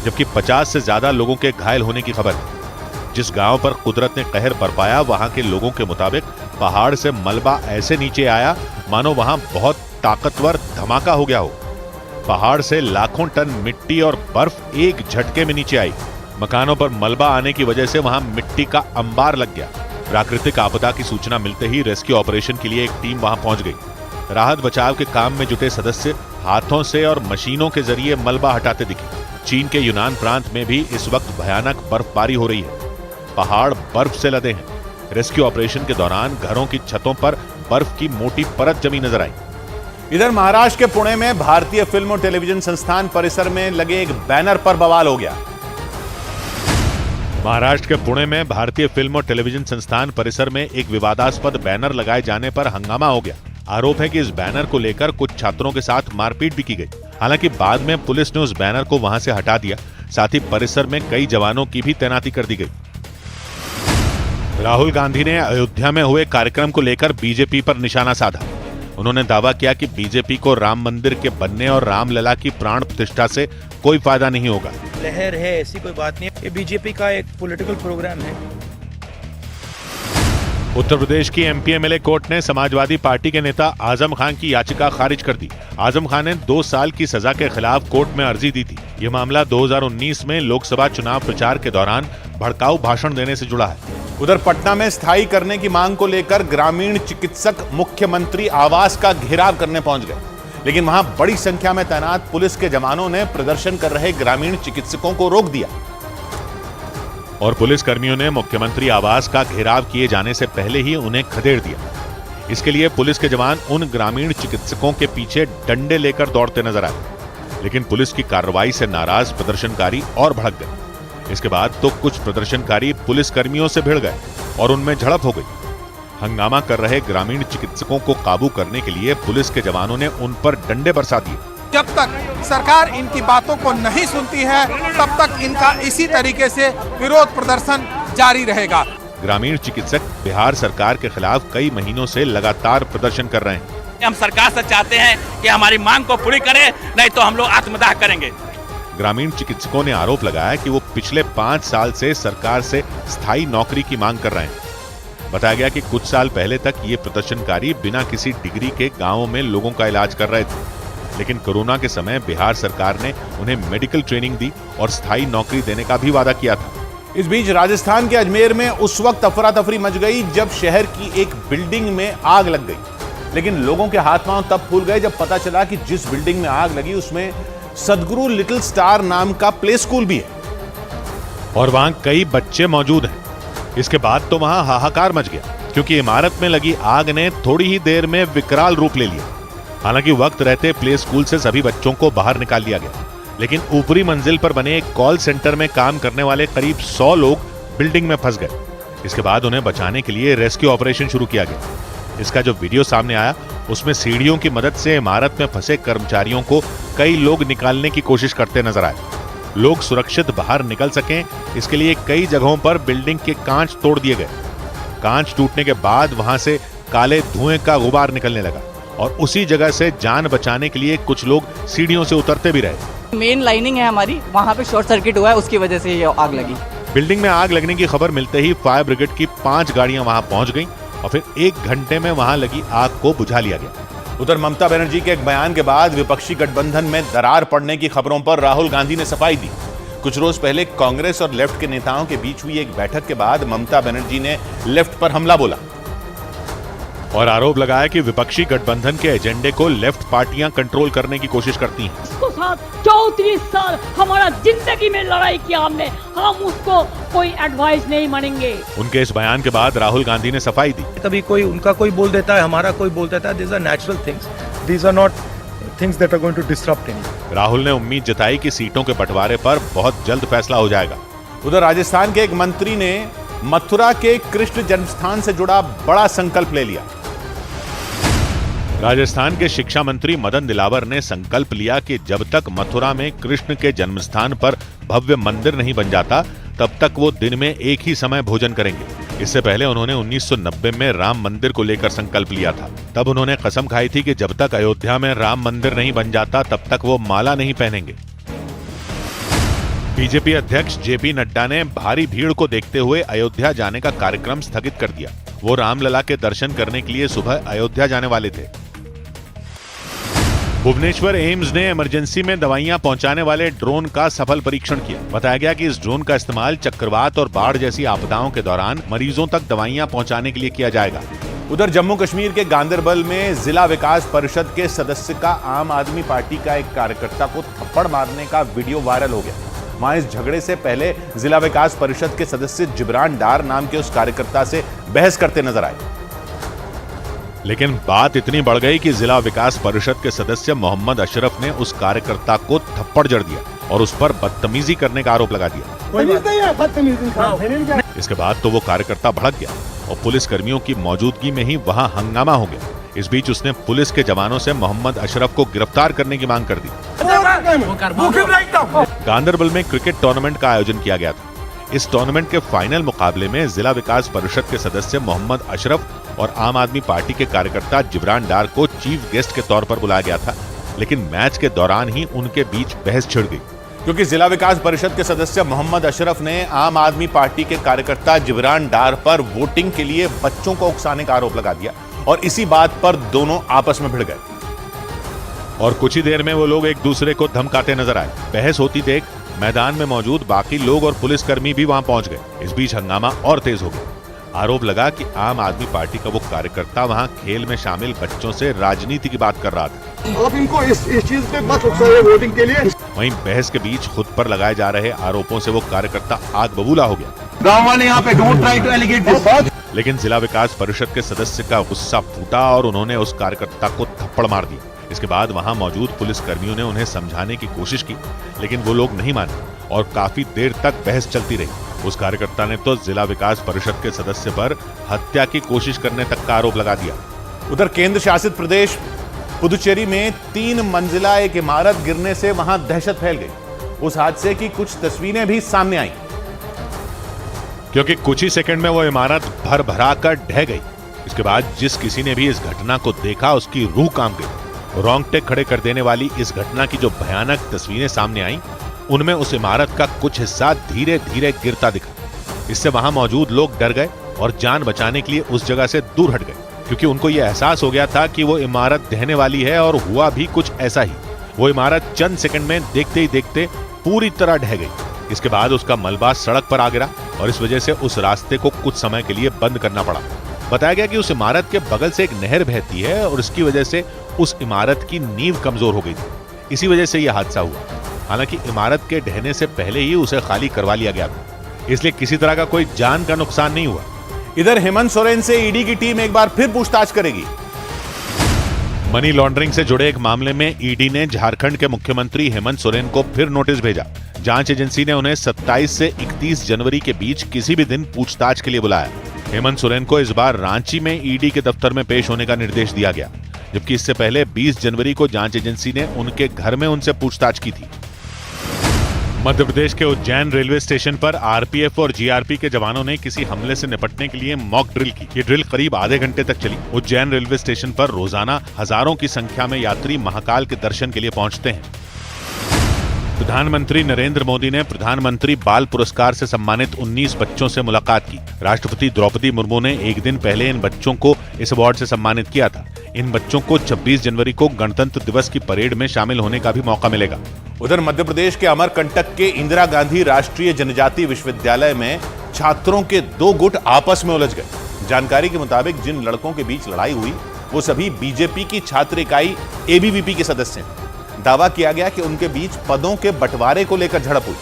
जबकि 50 से ज्यादा लोगों के घायल होने की खबर है। जिस गांव पर कुदरत ने कहर बरपाया, वहां के लोगों के मुताबिक पहाड़ से मलबा ऐसे नीचे आया मानो वहां बहुत ताकतवर धमाका हो गया हो। पहाड़ से लाखों टन मिट्टी और बर्फ एक झटके में नीचे आई। मकानों पर मलबा आने की वजह से वहां मिट्टी का अंबार लग गया। प्राकृतिक आपदा की सूचना मिलते ही रेस्क्यू ऑपरेशन के लिए एक टीम वहां पहुंच गई। राहत बचाव के काम में जुटे सदस्य हाथों से और मशीनों के जरिए मलबा हटाते दिखे। चीन के यूनान प्रांत में भी इस वक्त भयानक बर्फबारी हो रही है। पहाड़ बर्फ से लदे हैं। रेस्क्यू ऑपरेशन के दौरान घरों की छतों पर बर्फ की मोटी परत जमी नजर आई। इधर महाराष्ट्र के पुणे में भारतीय फिल्म और टेलीविजन संस्थान परिसर में लगे एक बैनर पर बवाल हो गया। महाराष्ट्र के पुणे में भारतीय फिल्म और टेलीविजन संस्थान परिसर में एक विवादास्पद बैनर लगाए जाने पर हंगामा हो गया। आरोप है कि इस बैनर को लेकर कुछ छात्रों के साथ मारपीट भी की गई। हालांकि बाद में पुलिस ने उस बैनर को वहां से हटा दिया। साथ ही परिसर में कई जवानों की भी तैनाती कर दी गई। राहुल गांधी ने अयोध्या में हुए कार्यक्रम को लेकर बीजेपी पर निशाना साधा। उन्होंने दावा किया कि बीजेपी को राम मंदिर के बनने और रामलला की प्राण प्रतिष्ठा से कोई फायदा नहीं होगा। लहर है, ऐसी कोई बात नहीं। ये बीजेपी का एक पॉलिटिकल प्रोग्राम है। उत्तर प्रदेश की एमपी एमएलए कोर्ट ने समाजवादी पार्टी के नेता आजम खान की याचिका खारिज कर दी। आजम खान ने 2 साल की सजा के खिलाफ कोर्ट में अर्जी दी थी। यह मामला 2019 में लोकसभा चुनाव प्रचार के दौरान भड़काऊ भाषण देने से जुड़ा है। उधर पटना में स्थायी करने की मांग को लेकर ग्रामीण चिकित्सक मुख्यमंत्री आवास का घेराव करने पहुंच गए, लेकिन वहां बड़ी संख्या में तैनात पुलिस के जवानों ने प्रदर्शन कर रहे ग्रामीण चिकित्सकों को रोक दिया और पुलिस कर्मियों ने मुख्यमंत्री आवास का घेराव किए जाने से पहले ही उन्हें खदेड़ दिया। इसके लिए पुलिस के जवान उन ग्रामीण चिकित्सकों के पीछे डंडे लेकर दौड़ते नजर आए, लेकिन पुलिस की कार्रवाई से नाराज प्रदर्शनकारी और भड़क गए। इसके बाद तो कुछ प्रदर्शनकारी पुलिस कर्मियों से भिड़ गए और उनमें झड़प हो गई। हंगामा कर रहे ग्रामीण चिकित्सकों को काबू करने के लिए पुलिस के जवानों ने उन पर डंडे बरसा दिए। जब तक सरकार इनकी बातों को नहीं सुनती है, तब तक इनका इसी तरीके से विरोध प्रदर्शन जारी रहेगा। ग्रामीण चिकित्सक बिहार सरकार के खिलाफ कई महीनों से लगातार प्रदर्शन कर रहे हैं। हम सरकार से चाहते हैं कि हमारी मांग को पूरी करे, नहीं तो हम लोग आत्मदाह करेंगे। ग्रामीण चिकित्सकों ने आरोप लगाया कि वो पिछले 5 साल से सरकार से स्थायी नौकरी की मांग कर रहे हैं। बताया गया कि कुछ साल पहले तक ये प्रदर्शनकारी बिना किसी डिग्री के गांवों में लोगों का इलाज कर रहे थे, लेकिन कोरोना के समय बिहार सरकार ने उन्हें मेडिकल ट्रेनिंग दी और स्थायी नौकरी देने का भी वादा किया था। इस बीच राजस्थान के अजमेर में उस वक्त अफरा तफरी मच गई जब शहर की एक बिल्डिंग में आग लग गई, लेकिन लोगों के हाथ पांव तब फूल गए जब पता चला कि जिस बिल्डिंग में आग लगी उसमें सदगुरु लिटिल स्टार नाम का प्ले स्कूल भी है और वहां कई बच्चे मौजूद हैं। इसके बाद तो वहां हाहाकार मच गया, क्योंकि इमारत में लगी आग ने थोड़ी ही देर में विकराल रूप ले लिया। हालांकि वक्त रहते प्ले स्कूल से सभी बच्चों को बाहर निकाल लिया गया, लेकिन ऊपरी मंजिल पर बने एक कॉल सेंटर में काम करने वाले करीब 100 लोग बिल्डिंग में फंस गए। इसके बाद उन्हें बचाने के लिए रेस्क्यू ऑपरेशन शुरू किया गया। इसका जो वीडियो सामने आया उसमें सीढ़ियों की मदद से इमारत में फंसे कर्मचारियों को कई लोग निकालने की कोशिश करते नजर आए। लोग सुरक्षित बाहर निकल सकें, इसके लिए कई जगहों पर बिल्डिंग के कांच तोड़ दिए गए। कांच टूटने के बाद वहां से काले धुएं का गुबार निकलने लगा और उसी जगह से जान बचाने के लिए कुछ लोग सीढ़ियों से उतरते भी रहे। मेन लाइनिंग है हमारी, वहाँ पे शॉर्ट सर्किट हुआ है, उसकी वजह से ये आग लगी। बिल्डिंग में आग लगने की खबर मिलते ही फायर ब्रिगेड की 5 गाड़ियां वहां पहुंच गईं और फिर 1 घंटे में वहां लगी आग को बुझा लिया गया। उधर ममता बनर्जी के एक बयान के बाद विपक्षी गठबंधन में दरार पड़ने की खबरों पर राहुल गांधी ने सफाई दी। कुछ रोज पहले कांग्रेस और लेफ्ट के नेताओं के बीच हुई एक बैठक के बाद ममता बनर्जी ने लेफ्ट पर हमला बोला और आरोप लगाया कि विपक्षी गठबंधन के एजेंडे को लेफ्ट पार्टियां कंट्रोल करने की कोशिश करती हैं। उसको साथ 34 साल हमारा जिंदगी में लड़ाई किया हमने, हम उसको कोई एडवाइस नहीं मानेंगे। उनके इस बयान के बाद राहुल गांधी ने सफाई दी। कभी कोई उनका कोई बोल देता है, हमारा कोई बोल देता है, these are natural things, these are not things that are going to disrupt anything। Rahul ने उम्मीद जताई कि सीटों के बंटवारे पर बहुत जल्द फैसला हो जाएगा। उधर राजस्थान के एक मंत्री ने मथुरा के कृष्ण जन्मस्थान से जुड़ा बड़ा संकल्प ले लिया। राजस्थान के शिक्षा मंत्री मदन दिलावर ने संकल्प लिया कि जब तक मथुरा में कृष्ण के जन्मस्थान पर भव्य मंदिर नहीं बन जाता, तब तक वो दिन में एक ही समय भोजन करेंगे। इससे पहले उन्होंने 1990 में राम मंदिर को लेकर संकल्प लिया था। तब उन्होंने कसम खाई थी कि जब तक अयोध्या में राम मंदिर नहीं बन जाता, तब तक वो माला नहीं पहनेंगे। बीजेपी अध्यक्ष जेपी नड्डा ने भारी भीड़ को देखते हुए अयोध्या जाने का कार्यक्रम स्थगित कर दिया। वो रामलला के दर्शन करने के लिए सुबह अयोध्या जाने वाले थे। भुवनेश्वर एम्स ने इमरजेंसी में दवाइयां पहुंचाने वाले ड्रोन का सफल परीक्षण किया। बताया गया कि इस ड्रोन का इस्तेमाल चक्रवात और बाढ़ जैसी आपदाओं के दौरान मरीजों तक दवाइयां पहुंचाने के लिए किया जाएगा। उधर जम्मू कश्मीर के गांदरबल में जिला विकास परिषद के सदस्य का आम आदमी पार्टी का एक कार्यकर्ता को थप्पड़ मारने का वीडियो वायरल हो गया। वहां इस झगड़े से पहले जिला विकास परिषद के सदस्य जिब्रान डार नाम के उस कार्यकर्ता से बहस करते नजर आए, लेकिन बात इतनी बढ़ गई कि जिला विकास परिषद के सदस्य मोहम्मद अशरफ ने उस कार्यकर्ता को थप्पड़ जड़ दिया और उस पर बदतमीजी करने का आरोप लगा दिया। इसके बाद तो वो कार्यकर्ता भड़क गया और पुलिस कर्मियों की मौजूदगी में ही वहां हंगामा हो गया। इस बीच उसने पुलिस के जवानों से मोहम्मद अशरफ को गिरफ्तार करने की मांग कर दी। गांदरबल में क्रिकेट टूर्नामेंट का आयोजन किया गया था। इस टूर्नामेंट के फाइनल मुकाबले में जिला विकास परिषद के सदस्य मोहम्मद अशरफ और आम आदमी पार्टी के कार्यकर्ता जिब्रान डार को चीफ गेस्ट के तौर पर बुलाया गया था, लेकिन मैच के दौरान ही उनके बीच बहस छिड़ गई, क्योंकि जिला विकास परिषद के सदस्य मोहम्मद अशरफ ने आम आदमी पार्टी के कार्यकर्ता जिब्रान डार पर वोटिंग के लिए बच्चों को उकसाने का आरोप लगा दिया और इसी बात पर दोनों आपस में भिड़ गए और कुछ ही देर में वो लोग एक दूसरे को धमकाते नजर आए। बहस होती देख मैदान में मौजूद बाकी लोग और पुलिसकर्मी भी वहां पहुंच गए। इस बीच हंगामा और तेज हो गया। आरोप लगा कि आम आदमी पार्टी का वो कार्यकर्ता वहां खेल में शामिल बच्चों से राजनीति की बात कर रहा था। आप इनको इस चीज पे मत उकसाइए वोटिंग के लिए। वहीं बहस के बीच खुद पर लगाए जा रहे आरोपों से वो कार्यकर्ता आग बबूला हो गया। गांव वाले यहाँ पे डोंट ट्राई टू एलिगेट दिस। लेकिन जिला विकास परिषद के सदस्य का गुस्सा फूटा और उन्होंने उस कार्यकर्ता को थप्पड़ मार दिया। इसके बाद वहां मौजूद पुलिस कर्मियों ने उन्हें समझाने की कोशिश की, लेकिन वो लोग नहीं माने और काफी देर तक बहस चलती रही। उस कार्यकर्ता ने तो जिला विकास परिषद के सदस्य पर हत्या की कोशिश करने तक का आरोप लगा दिया। उधर केंद्र शासित प्रदेश पुदुचेरी में 3 मंजिला एक इमारत गिरने से वहां दहशत फैल गई। उस हादसे की कुछ तस्वीरें भी सामने आई, क्योंकि कुछ ही सेकंड में वो इमारत भर भरा कर ढह गई। इसके बाद जिस किसी ने भी इस घटना को देखा उसकी रूह कांप गई। रोंगटे खड़े कर देने वाली इस घटना की जो भयानक तस्वीरें सामने आई, उनमें उस इमारत का कुछ हिस्सा धीरे धीरे गिरता दिखा। इससे वहां मौजूद लोग डर गए और जान बचाने के लिए उस जगह से दूर हट गए, क्योंकि उनको यह एहसास हो गया था कि वो इमारत ढहने वाली है। और हुआ भी कुछ ऐसा ही। वो इमारत चंद सेकंड में देखते ही देखते पूरी तरह ढह गई। इसके बाद उसका मलबा सड़क पर आ गिरा और इस वजह से उस रास्ते को कुछ समय के लिए बंद करना पड़ा। बताया गया कि उस इमारत के बगल से एक नहर बहती है और इसकी वजह से उस इमारत की नींव कमजोर हो गई थी। इसी वजह से यह हादसा हुआ। हालांकि इमारत के ढहने से पहले ही उसे खाली करवा लिया गया था, इसलिए किसी तरह का कोई जान का नुकसान नहीं हुआ। इधर हेमंत सोरेन से ईडी की टीम एक बार फिर पूछताछ करेगी। मनी लॉन्ड्रिंग से जुड़े एक मामले में ईडी ने झारखंड के मुख्यमंत्री हेमंत सोरेन को फिर नोटिस भेजा। जांच एजेंसी ने उन्हें 27 से 31 जनवरी के बीच किसी भी दिन पूछताछ के लिए बुलाया। हेमंत सोरेन को इस बार रांची में ईडी के दफ्तर में पेश होने का निर्देश दिया गया, जबकि इससे पहले 20 जनवरी को जांच एजेंसी ने उनके घर में उनसे पूछताछ की थी। मध्य प्रदेश के उज्जैन रेलवे स्टेशन पर आरपीएफ और जीआरपी के जवानों ने किसी हमले से निपटने के लिए मॉक ड्रिल की। ये ड्रिल करीब आधे घंटे तक चली। उज्जैन रेलवे स्टेशन पर रोजाना हजारों की संख्या में यात्री महाकाल के दर्शन के लिए पहुंचते हैं। प्रधानमंत्री नरेंद्र मोदी ने प्रधानमंत्री बाल पुरस्कार से सम्मानित 19 बच्चों से मुलाकात की। राष्ट्रपति द्रौपदी मुर्मू ने एक दिन पहले इन बच्चों को इस अवार्ड से सम्मानित किया था। इन बच्चों को 26 जनवरी को गणतंत्र दिवस की परेड में शामिल होने का भी मौका मिलेगा। उधर मध्य प्रदेश के अमरकंटक के इंदिरा गांधी राष्ट्रीय जनजातीय विश्वविद्यालय में छात्रों के 2 गुट आपस में उलझ गए। जानकारी के मुताबिक जिन लड़कों के बीच लड़ाई हुई वो सभी बीजेपी की छात्र इकाई एबीवीपी के सदस्य हैं। दावा किया गया कि उनके बीच पदों के बंटवारे को लेकर झड़प हुई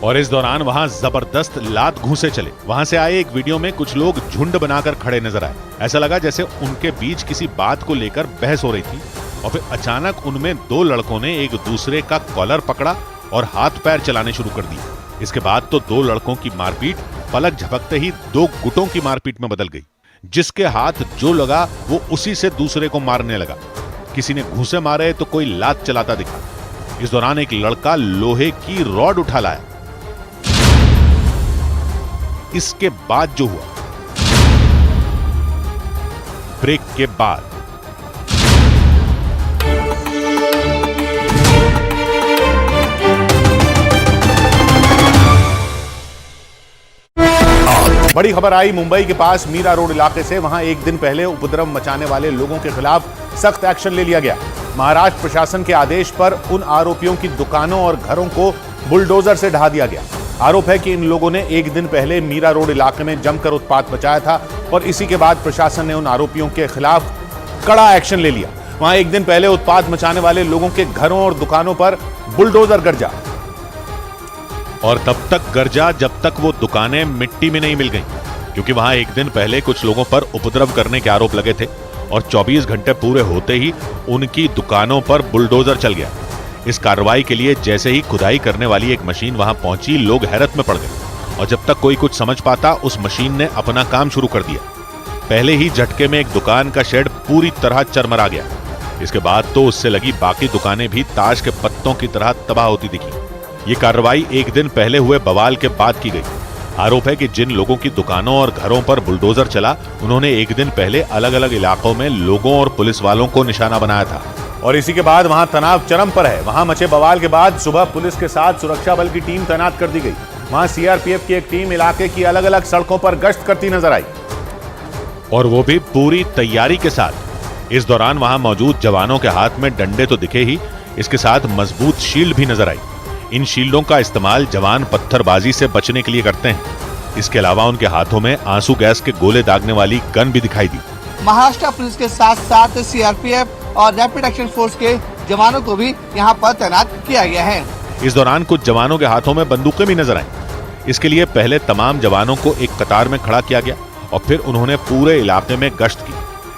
और इस दौरान वहां जबरदस्त लात घूंसे चले। वहां से आए एक वीडियो में कुछ लोग झुंड बनाकर खड़े नजर आए। ऐसा लगा जैसे उनके बीच किसी बात को लेकर बहस हो रही थी और फिर अचानक उनमें 2 लड़कों ने एक दूसरे का कॉलर पकड़ा और हाथ पैर चलाने शुरू कर दिए। इसके बाद तो 2 लड़कों की मारपीट पलक झपकते ही 2 गुटों की मारपीट में बदल गई। जिसके हाथ जो लगा वो उसी से दूसरे को मारने लगा। किसी ने घूंसे मारे तो कोई लात चलाता दिखा। इस दौरान एक लड़का लोहे की रॉड उठा लाया। इसके बाद जो हुआ, ब्रेक के बाद बड़ी खबर आई मुंबई के पास मीरा रोड इलाके से। वहां एक दिन पहले उपद्रव मचाने वाले लोगों के खिलाफ सख्त एक्शन ले लिया गया। महाराष्ट्र प्रशासन के आदेश पर उन आरोपियों की दुकानों और घरों को बुलडोजर से ढहा दिया गया। आरोप है कि इन लोगों ने एक दिन पहले मीरा रोड इलाके में जमकर उत्पात मचाया था और इसी के बाद प्रशासन ने उन आरोपियों के खिलाफ कड़ा एक्शन ले लिया। वहां एक दिन पहले उत्पात मचाने वाले लोगों के घरों और दुकानों पर बुलडोजर गरजा और तब तक गरजा जब तक वो दुकानें मिट्टी में नहीं मिल गईं, क्योंकि वहां एक दिन पहले कुछ लोगों पर उपद्रव करने के आरोप लगे थे और 24 घंटे पूरे होते ही उनकी दुकानों पर बुलडोजर चल गया। इस कार्रवाई के लिए जैसे ही खुदाई करने वाली एक मशीन वहां पहुंची, लोग हैरत में पड़ गए और जब तक कोई कुछ समझ पाता उस मशीन ने अपना काम शुरू कर दिया। पहले ही झटके में एक दुकान का शेड पूरी तरह चरमरा गया। इसके बाद तो उससे लगी बाकी दुकानें भी ताश के पत्तों की तरह तबाह होती दिखी। ये कार्रवाई एक दिन पहले हुए बवाल के बाद की गई। आरोप है कि जिन लोगों की दुकानों और घरों पर बुलडोजर चला, उन्होंने एक दिन पहले अलग अलग इलाकों में लोगों और पुलिस वालों को निशाना बनाया था और इसी के बाद वहां तनाव चरम पर है। वहां मचे बवाल के बाद सुबह पुलिस के साथ सुरक्षा बल की टीम तैनात कर दी गई। वहां सीआरपीएफ की एक टीम इलाके की अलग अलग सड़कों पर गश्त करती नजर आई और वो भी पूरी तैयारी के साथ। इस दौरान वहां मौजूद जवानों के हाथ में डंडे तो दिखे ही, इसके साथ मजबूत शील्ड भी नजर आई। इन शील्डों का इस्तेमाल जवान पत्थरबाजी से बचने के लिए करते हैं। इसके अलावा उनके हाथों में आंसू गैस के गोले दागने वाली गन भी दिखाई दी। महाराष्ट्र पुलिस के साथ साथ सीआरपीएफ और रैपिड एक्शन फोर्स के जवानों को भी यहाँ पर तैनात किया गया है। इस दौरान कुछ जवानों के हाथों में बंदूकें भी नजर आईं। इसके लिए पहले तमाम जवानों को एक कतार में खड़ा किया गया और फिर उन्होंने पूरे इलाके में गश्त की।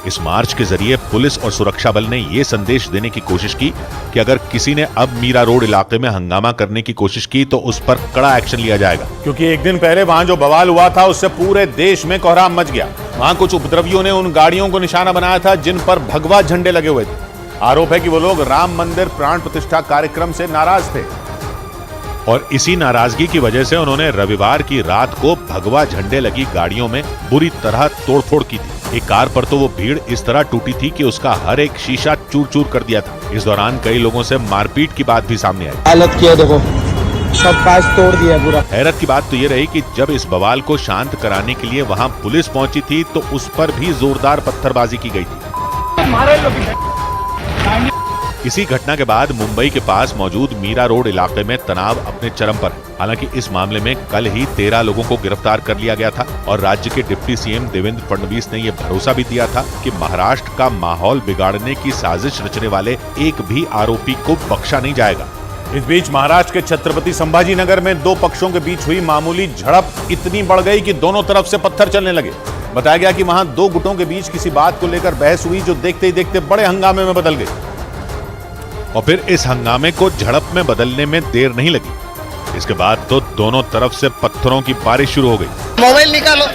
इस मार्च के जरिए पुलिस और सुरक्षा बल ने ये संदेश देने की कोशिश की कि अगर किसी ने अब मीरा रोड इलाके में हंगामा करने की कोशिश की तो उस पर कड़ा एक्शन लिया जाएगा, क्योंकि एक दिन पहले वहां जो बवाल हुआ था उससे पूरे देश में कोहराम मच गया। वहां कुछ उपद्रवियों ने उन गाड़ियों को निशाना बनाया था जिन पर भगवा झंडे लगे हुए थे। आरोप है कि वो लोग राम मंदिर प्राण प्रतिष्ठा कार्यक्रम से नाराज थे और इसी नाराजगी की वजह से उन्होंने रविवार की रात को भगवा झंडे लगी गाड़ियों में बुरी तरह तोड़फोड़ की थी। एक कार पर तो वो भीड़ इस तरह टूटी थी कि उसका हर एक शीशा चूर चूर कर दिया था। इस दौरान कई लोगों से मारपीट की बात भी सामने आई। हालत किया देखो, सब कांच तोड़ दिया पूरा। हैरत की बात तो ये रही कि जब इस बवाल को शांत कराने के लिए वहां पुलिस पहुंची थी तो उस पर भी जोरदार पत्थरबाजी की गई थी। इसी घटना के बाद मुंबई के पास मौजूद मीरा रोड इलाके में तनाव अपने चरम पर है। हालांकि इस मामले में कल ही 13 लोगों को गिरफ्तार कर लिया गया था और राज्य के डिप्टी सीएम देवेंद्र फडणवीस ने यह भरोसा भी दिया था कि महाराष्ट्र का माहौल बिगाड़ने की साजिश रचने वाले एक भी आरोपी को बख्शा नहीं जाएगा। इस बीच महाराष्ट्र के छत्रपति संभाजी नगर में दो पक्षों के बीच हुई मामूली झड़प इतनी बढ़ गई कि दोनों तरफ से पत्थर चलने लगे। बताया गया कि वहां दो गुटों के बीच किसी बात को लेकर बहस हुई जो देखते ही देखते बड़े हंगामे में बदल गई और फिर इस हंगामे को झड़प में बदलने में देर नहीं लगी। इसके बाद तो दोनों तरफ से पत्थरों की बारिश शुरू हो गई। मोबाइल निकालो।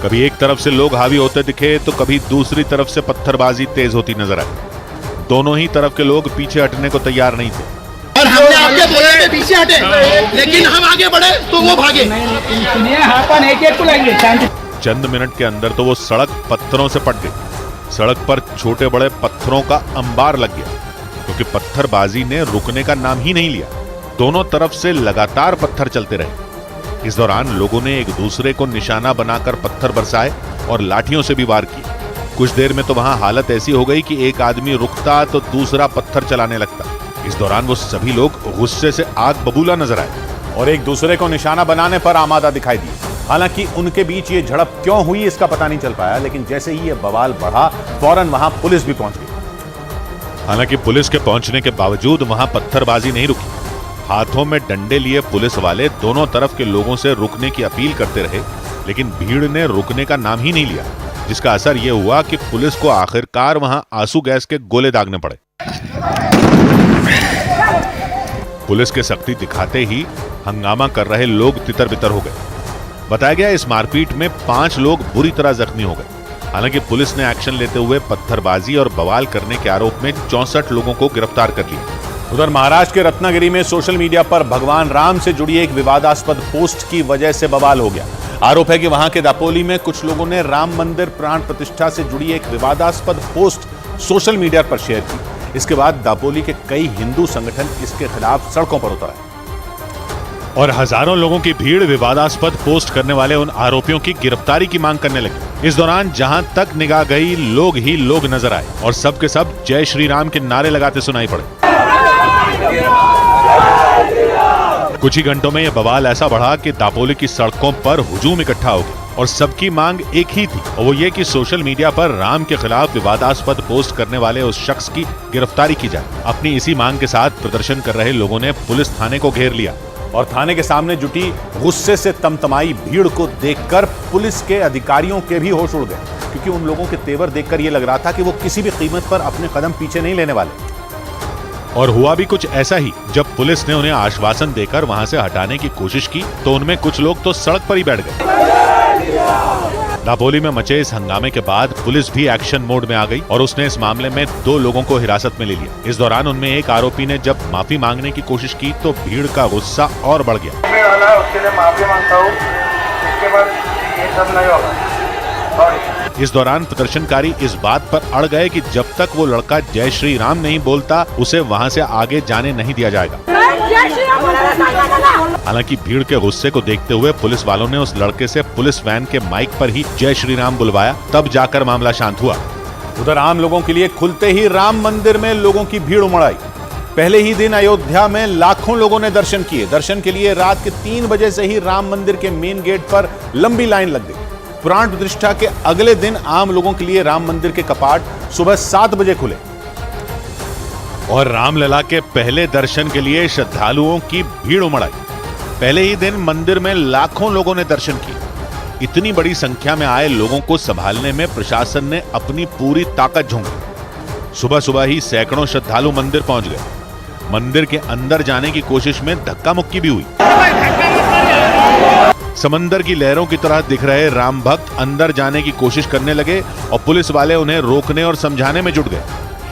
कभी एक तरफ से लोग हावी होते दिखे तो कभी दूसरी तरफ से पत्थरबाजी तेज होती नजर आई। दोनों ही तरफ के लोग पीछे हटने को तैयार नहीं थे और हमने आपके बोले थे पीछे हटे, लेकिन हम आगे बढ़े तो वो भागे। सुनिए, अपन एक-एक को लेंगे। चंद मिनट के अंदर तो वो सड़क पत्थरों से पट गई। सड़क पर छोटे बड़े पत्थरों का अंबार लग गया क्योंकि पत्थरबाजी ने रुकने का नाम ही नहीं लिया। दोनों तरफ से लगातार पत्थर चलते रहे। इस दौरान लोगों ने एक दूसरे को निशाना बनाकर पत्थर बरसाए और लाठियों से भी वार किए। कुछ देर में तो वहां हालत ऐसी हो गई कि एक आदमी रुकता तो दूसरा पत्थर चलाने लगता। इस दौरान वो सभी लोग गुस्से से आग बबूला नजर आए और एक दूसरे को निशाना बनाने पर आमादा दिखाई दिए। हालांकि उनके बीच ये झड़प क्यों हुई इसका पता नहीं चल पाया, लेकिन जैसे ही ये बवाल बढ़ा फौरन वहां पुलिस भी पहुंच गई। हालांकि पुलिस के पहुंचने के बावजूद वहां पत्थरबाजी नहीं रुकी। हाथों में डंडे लिए पुलिस वाले दोनों तरफ के लोगों से रुकने की अपील करते रहे, लेकिन भीड़ ने रुकने का नाम ही नहीं लिया, जिसका असर यह हुआ कि पुलिस को आखिरकार वहां आंसू गैस के गोले दागने पड़े। पुलिस के सख्ती दिखाते ही हंगामा कर रहे लोग तितर बितर हो गए। बताया गया इस मारपीट में 5 लोग बुरी तरह जख्मी हो गए। हालांकि पुलिस ने एक्शन लेते हुए पत्थरबाजी और बवाल करने के आरोप में 64 लोगों को गिरफ्तार कर लिया। उधर महाराष्ट्र के रत्नागिरी में सोशल मीडिया पर भगवान राम से जुड़ी एक विवादास्पद पोस्ट की वजह से बवाल हो गया। आरोप है कि वहां के दापोली में कुछ लोगों ने राम मंदिर प्राण प्रतिष्ठा से जुड़ी एक विवादास्पद पोस्ट सोशल मीडिया पर शेयर की। इसके बाद दापोली के कई हिंदू संगठन इसके खिलाफ सड़कों पर उतर आए और हजारों लोगों की भीड़ विवादास्पद पोस्ट करने वाले उन आरोपियों की गिरफ्तारी की मांग करने लगी। इस दौरान जहां तक निगाह गई लोग ही लोग नजर आए और सबके सब जय श्री राम के नारे लगाते सुनाई पड़े। कुछ ही घंटों में यह बवाल ऐसा बढ़ा कि दापोली की सड़कों पर हुजूम इकट्ठा हो गया और सबकी मांग एक ही थी और वो ये कि सोशल मीडिया पर राम के खिलाफ विवादास्पद पोस्ट करने वाले उस शख्स की गिरफ्तारी की जाए। अपनी इसी मांग के साथ प्रदर्शन कर रहे लोगों ने पुलिस थाने को घेर लिया और थाने के सामने जुटी गुस्से से तमतमाई भीड़ को देखकर पुलिस के अधिकारियों के भी होश उड़ गए, क्योंकि उन लोगों के तेवर देखकर यह लग रहा था कि वो किसी भी कीमत पर अपने कदम पीछे नहीं लेने वाले। और हुआ भी कुछ ऐसा ही। जब पुलिस ने उन्हें आश्वासन देकर वहां से हटाने की कोशिश की तो उनमें कुछ लोग तो सड़क पर ही बैठ गए। दापोली में मचे इस हंगामे के बाद पुलिस भी एक्शन मोड में आ गई और उसने इस मामले में 2 लोगों को हिरासत में ले लिया। इस दौरान उनमें एक आरोपी ने जब माफी मांगने की कोशिश की तो भीड़ का गुस्सा और बढ़ गया। उसके लिए माफी मांगता हूँ, इसके बाद ये सब नहीं होगा। इस दौरान प्रदर्शनकारी इस बात पर अड़ गए कि जब तक वो लड़का जय श्री राम नहीं बोलता उसे वहां से आगे जाने नहीं दिया जाएगा। हालांकि भीड़ के गुस्से को देखते हुए पुलिस वालों ने उस लड़के से पुलिस वैन के माइक पर ही जय श्री राम बुलवाया, तब जाकर मामला शांत हुआ। उधर आम लोगों के लिए खुलते ही राम मंदिर में लोगों की भीड़ उमड़ आई। पहले ही दिन अयोध्या में लाखों लोगों ने दर्शन किए। दर्शन के लिए रात के 3 बजे से ही राम मंदिर के मेन गेट पर लंबी लाइन लग गई। प्राण प्रतिष्ठा के अगले दिन आम लोगों के लिए राम मंदिर के कपाट सुबह 7 बजे खुले और रामलला के पहले दर्शन के लिए श्रद्धालुओं की भीड़ उमड़ आई। पहले ही दिन मंदिर में लाखों लोगों ने दर्शन किए। इतनी बड़ी संख्या में आए लोगों को संभालने में प्रशासन ने अपनी पूरी ताकत झोंकी। सुबह सुबह ही सैकड़ों श्रद्धालु मंदिर पहुंच गए। मंदिर के अंदर जाने की कोशिश में धक्का मुक्की भी हुई। समंदर की लहरों की तरह दिख रहे राम भक्त अंदर जाने की कोशिश करने लगे और पुलिस वाले उन्हें रोकने और समझाने में जुट गए।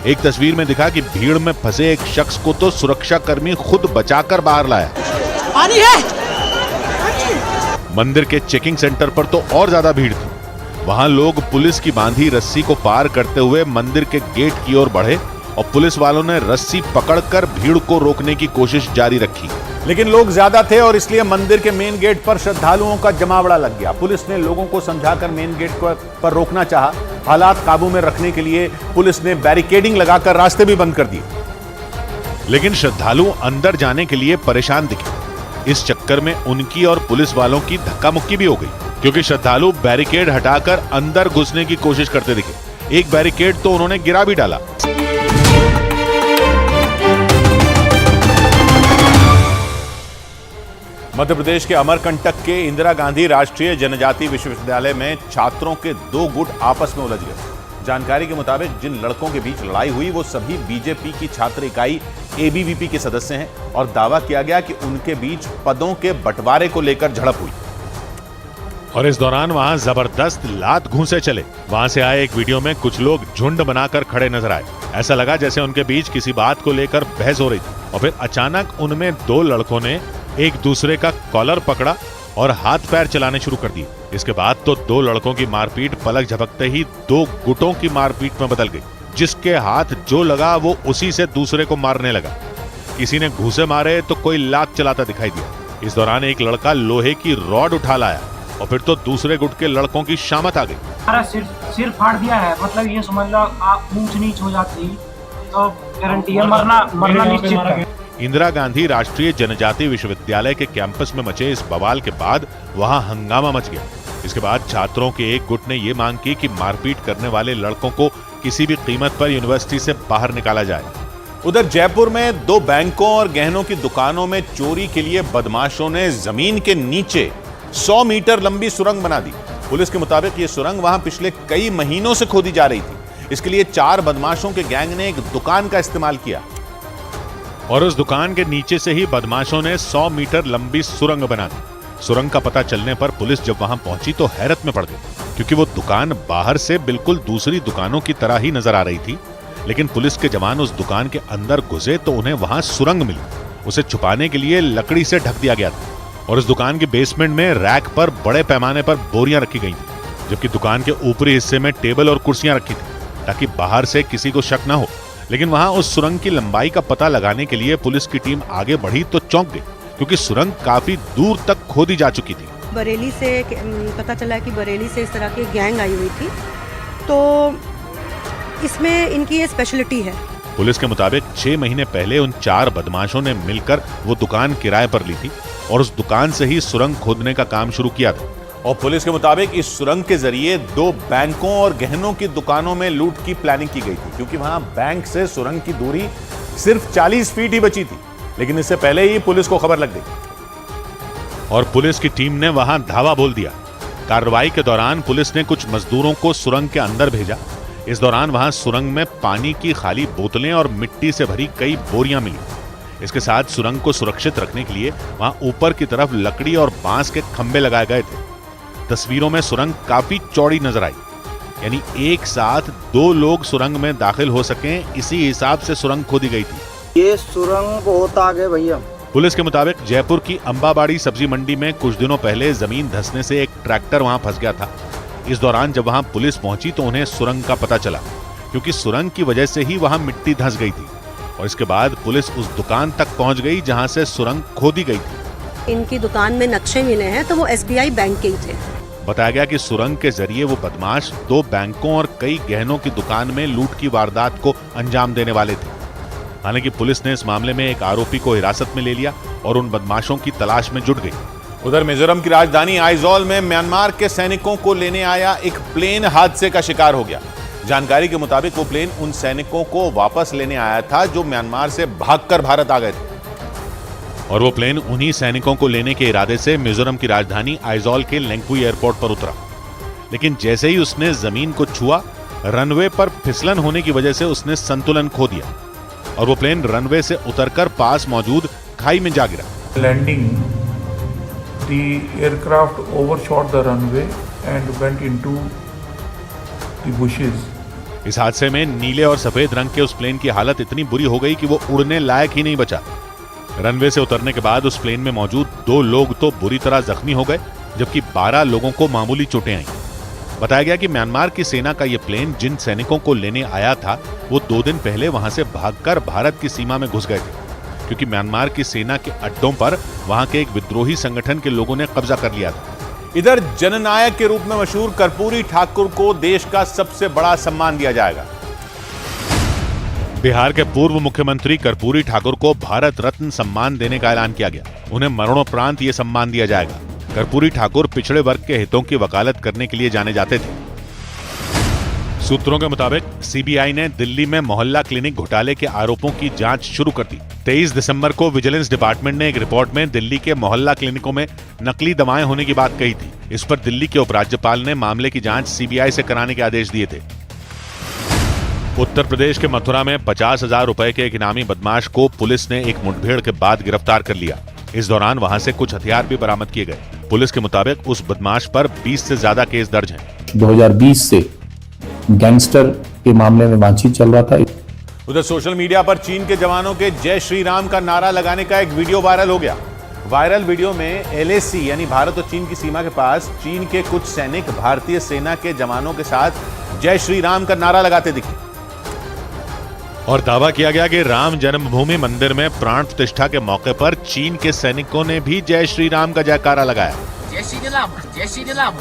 एक तस्वीर में दिखा कि भीड़ में फंसे एक शख्स को तो सुरक्षा कर्मी खुद बचाकर बाहर लाया। पानी है। मंदिर के चेकिंग सेंटर पर तो और ज्यादा भीड़ थी। वहां लोग पुलिस की बांधी रस्सी को पार करते हुए मंदिर के गेट की ओर बढ़े और पुलिस वालों ने रस्सी पकड़कर भीड़ को रोकने की कोशिश जारी रखी। लेकिन लोग ज्यादा थे और इसलिए मंदिर के मेन गेट पर श्रद्धालुओं का जमावड़ा लग गया। पुलिस ने लोगों को समझाकर मेन गेट पर रोकना चाहा। हालात काबू में रखने के लिए पुलिस ने बैरिकेडिंग लगाकर रास्ते भी बंद कर दिए। लेकिन श्रद्धालु अंदर जाने के लिए परेशान दिखे। इस चक्कर में उनकी और पुलिस वालों की धक्का मुक्की भी हो गई, क्योंकि श्रद्धालु बैरिकेड हटाकर अंदर घुसने की कोशिश करते दिखे। एक बैरिकेड तो उन्होंने गिरा भी डाला। मध्य प्रदेश के अमरकंटक के इंदिरा गांधी राष्ट्रीय जनजाति विश्वविद्यालय में छात्रों के 2 गुट आपस में उलझ गए। जानकारी के मुताबिक जिन लड़कों के बीच लड़ाई हुई वो सभी बीजेपी की छात्र इकाई एबीवीपी के सदस्य हैं और दावा किया गया कि उनके बीच पदों के बंटवारे को लेकर झड़प हुई और इस दौरान वहां जबरदस्त लात घूंसे चले। वहां से आए एक वीडियो में कुछ लोग झुंड बनाकर खड़े नजर आए। ऐसा लगा जैसे उनके बीच किसी बात को लेकर बहस हो रही थी और फिर अचानक उनमें 2 लड़कों ने एक दूसरे का कॉलर पकड़ा और हाथ पैर चलाने शुरू कर दिए। इसके बाद तो 2 लड़कों की मारपीट पलक झपकते ही 2 गुटों की मारपीट में बदल गई। जिसके हाथ जो लगा वो उसी से दूसरे को मारने लगा। किसी ने घूंसे मारे तो कोई लात चलाता दिखाई दिया। इस दौरान एक लड़का लोहे की रॉड उठा लाया और फिर तो दूसरे गुट के लड़कों की शामत आ गई। हमारा सिर फाड़ दिया है, मतलब ये समझ लो आप ऊंच नीच हो जाती तो गारंटी है, मरना निश्चित है। इंदिरा गांधी राष्ट्रीय जनजाति विश्वविद्यालय के कैंपस में मचे इस बवाल के बाद वहां हंगामा मच गया। इसके बाद छात्रों के एक गुट ने यह मांग की कि मारपीट करने वाले लड़कों को किसी भी कीमत पर यूनिवर्सिटी से बाहर निकाला जाए। उधर जयपुर में 2 बैंकों और गहनों की दुकानों में चोरी के लिए बदमाशों ने जमीन के नीचे 100 मीटर लंबी सुरंग बना दी। पुलिस के मुताबिक ये सुरंग वहां पिछले कई महीनों से खोदी जा रही थी। इसके लिए 4 बदमाशों के गैंग ने एक दुकान का इस्तेमाल किया और उस दुकान के नीचे से ही बदमाशों ने 100 मीटर लंबी सुरंग बना दी। सुरंग का पता चलने पर पुलिस जब वहां पहुंची तो हैरत में पड़ गई, क्योंकि वो दुकान बाहर से बिल्कुल दूसरी दुकानों की तरह ही नजर आ रही थी। लेकिन पुलिस के जवान उस दुकान के अंदर घुसे तो उन्हें वहां सुरंग मिली। उसे छुपाने के लिए लकड़ी से ढक दिया गया था और उस दुकान के बेसमेंट में रैक पर बड़े पैमाने पर बोरियां रखी गई थी, जबकि दुकान के ऊपरी हिस्से में टेबल और कुर्सियां रखी थी ताकि बाहर से किसी को शक न हो। लेकिन वहां उस सुरंग की लंबाई का पता लगाने के लिए पुलिस की टीम आगे बढ़ी तो चौंक गई, क्योंकि सुरंग काफी दूर तक खोदी जा चुकी थी। बरेली से पता चला कि बरेली से इस तरह की गैंग आई हुई थी, तो इसमें इनकी ये स्पेशलिटी है। पुलिस के मुताबिक 6 महीने पहले उन 4 बदमाशों ने मिलकर वो दुकान किराए पर ली थी और उस दुकान से ही सुरंग खोदने का काम शुरू किया था। और पुलिस के मुताबिक इस सुरंग के जरिए 2 बैंकों और गहनों की दुकानों में लूट की प्लानिंग की गई थी, क्योंकि वहां बैंक से सुरंग की दूरी सिर्फ 40 फीट ही बची थी। लेकिन इससे पहले ही पुलिस को खबर लग गई और पुलिस की टीम ने वहां धावा बोल दिया। कार्रवाई के दौरान पुलिस ने कुछ मजदूरों को सुरंग के अंदर भेजा। इस दौरान वहां सुरंग में पानी की खाली बोतलें और मिट्टी से भरी कई बोरियां मिली। इसके साथ सुरंग को सुरक्षित रखने के लिए वहां ऊपर की तरफ लकड़ी और बांस के खंभे लगाए गए थे। तस्वीरों में सुरंग काफी चौड़ी नजर आई, यानी एक साथ 2 लोग सुरंग में दाखिल हो सकें, इसी हिसाब से सुरंग खोदी गई थी। ये सुरंग बहुत आगे भैया। पुलिस के मुताबिक जयपुर की अंबाबाड़ी सब्जी मंडी में कुछ दिनों पहले जमीन धंसने से एक ट्रैक्टर वहां फंस गया था। इस दौरान जब वहां पुलिस पहुंची तो उन्हें सुरंग का पता चला, क्योंकि सुरंग की वजह से ही वहां मिट्टी धंस गई थी। और इसके बाद पुलिस उस दुकान तक पहुंच गई जहां से सुरंग खोदी गई थी। इनकी दुकान में नक्शे मिले हैं तो वो SBI बैंक के ही थे। बताया गया कि सुरंग के जरिए वो बदमाश 2 बैंकों और कई गहनों की दुकान में लूट की वारदात को अंजाम देने वाले थे। हालांकि पुलिस ने इस मामले में एक आरोपी को हिरासत में ले लिया और उन बदमाशों की तलाश में जुट गई। उधर मिजोरम की राजधानी आइजॉल में म्यांमार के सैनिकों को लेने आया एक प्लेन हादसे का शिकार हो गया। जानकारी के मुताबिक वो प्लेन उन सैनिकों को वापस लेने आया था जो म्यांमार से भागकर भारत आ गए थे, और वो प्लेन उन्हीं सैनिकों को लेने के इरादे से मिजोरम की राजधानी आइजॉल के लेंगपुई एयरपोर्ट पर उतरा। लेकिन जैसे ही उसने जमीन को छुआ, रनवे पर फिसलन होने की वजह से उसने संतुलन खो दिया और वो प्लेन रनवे से उतरकर पास मौजूद खाई में जा गिरा। Landing the aircraft overshot the runway and went into the bushes. इस हादसे में नीले और सफेद रंग के उस प्लेन की हालत इतनी बुरी हो गई कि वो उड़ने लायक ही नहीं बचा। रनवे से उतरने के बाद उस प्लेन में मौजूद 2 लोग तो बुरी तरह जख्मी हो गए, जबकि 12 लोगों को मामूली चोटें आईं। बताया गया कि म्यांमार की सेना का यह प्लेन जिन सैनिकों को लेने आया था, वो 2 दिन पहले वहां से भागकर भारत की सीमा में घुस गए थे, क्योंकि म्यांमार की सेना के अड्डों पर वहां के एक विद्रोही संगठन के लोगों ने कब्जा कर लिया था। इधर जननायक के रूप में मशहूर कर्पूरी ठाकुर को देश का सबसे बड़ा सम्मान दिया जाएगा। बिहार के पूर्व मुख्यमंत्री कर्पूरी ठाकुर को भारत रत्न सम्मान देने का ऐलान किया गया। उन्हें मरणोपरांत ये सम्मान दिया जाएगा। कर्पूरी ठाकुर पिछड़े वर्ग के हितों की वकालत करने के लिए जाने जाते थे। सूत्रों के मुताबिक सीबीआई ने दिल्ली में मोहल्ला क्लिनिक घोटाले के आरोपों की जांच शुरू कर दी। 23 दिसंबर को विजिलेंस डिपार्टमेंट ने एक रिपोर्ट में दिल्ली के मोहल्ला क्लिनिकों में नकली दवाएं होने की बात कही थी। इस पर दिल्ली के उपराज्यपाल ने मामले की जांच सीबीआई से कराने के आदेश दिए थे। उत्तर प्रदेश के मथुरा में 50,000 रुपए के एक इनामी बदमाश को पुलिस ने एक मुठभेड़ के बाद गिरफ्तार कर लिया। इस दौरान वहां से कुछ हथियार भी बरामद किए गए। पुलिस के मुताबिक उस बदमाश पर 20 से ज्यादा केस दर्ज हैं। 2020 से गैंगस्टर के मामले में बातचीत चल रहा था। उधर सोशल मीडिया पर चीन के जवानों के जय श्री राम का नारा लगाने का एक वीडियो वायरल हो गया। वायरल वीडियो में LAC यानी भारत और चीन की सीमा के पास चीन के कुछ सैनिक भारतीय सेना के जवानों के साथ जय श्री राम का नारा लगाते दिखे और दावा किया गया कि राम जन्मभूमि मंदिर में प्राण प्रतिष्ठा के मौके पर चीन के सैनिकों ने भी जय श्री राम का जयकारा लगाया। जय श्री राम, जय श्री राम।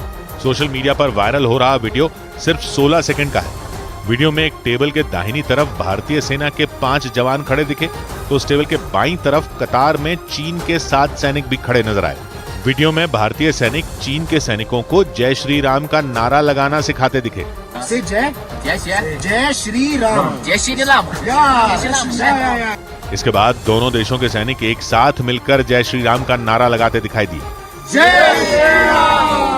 सोशल मीडिया पर वायरल हो रहा वीडियो सिर्फ 16 सेकंड का है। वीडियो में एक टेबल के दाहिनी तरफ भारतीय सेना के 5 जवान खड़े दिखे, तो उस टेबल के बाईं तरफ कतार में चीन के 7 सैनिक भी खड़े नजर आए। वीडियो में भारतीय सैनिक चीन के सैनिकों को जय श्री राम का नारा लगाना सिखाते दिखे। जय जय श्री राम, जय श्री राम। इसके बाद दोनों देशों के सैनिक एक साथ मिलकर जय श्री राम का नारा लगाते दिखाई दिए। जय श्री राम।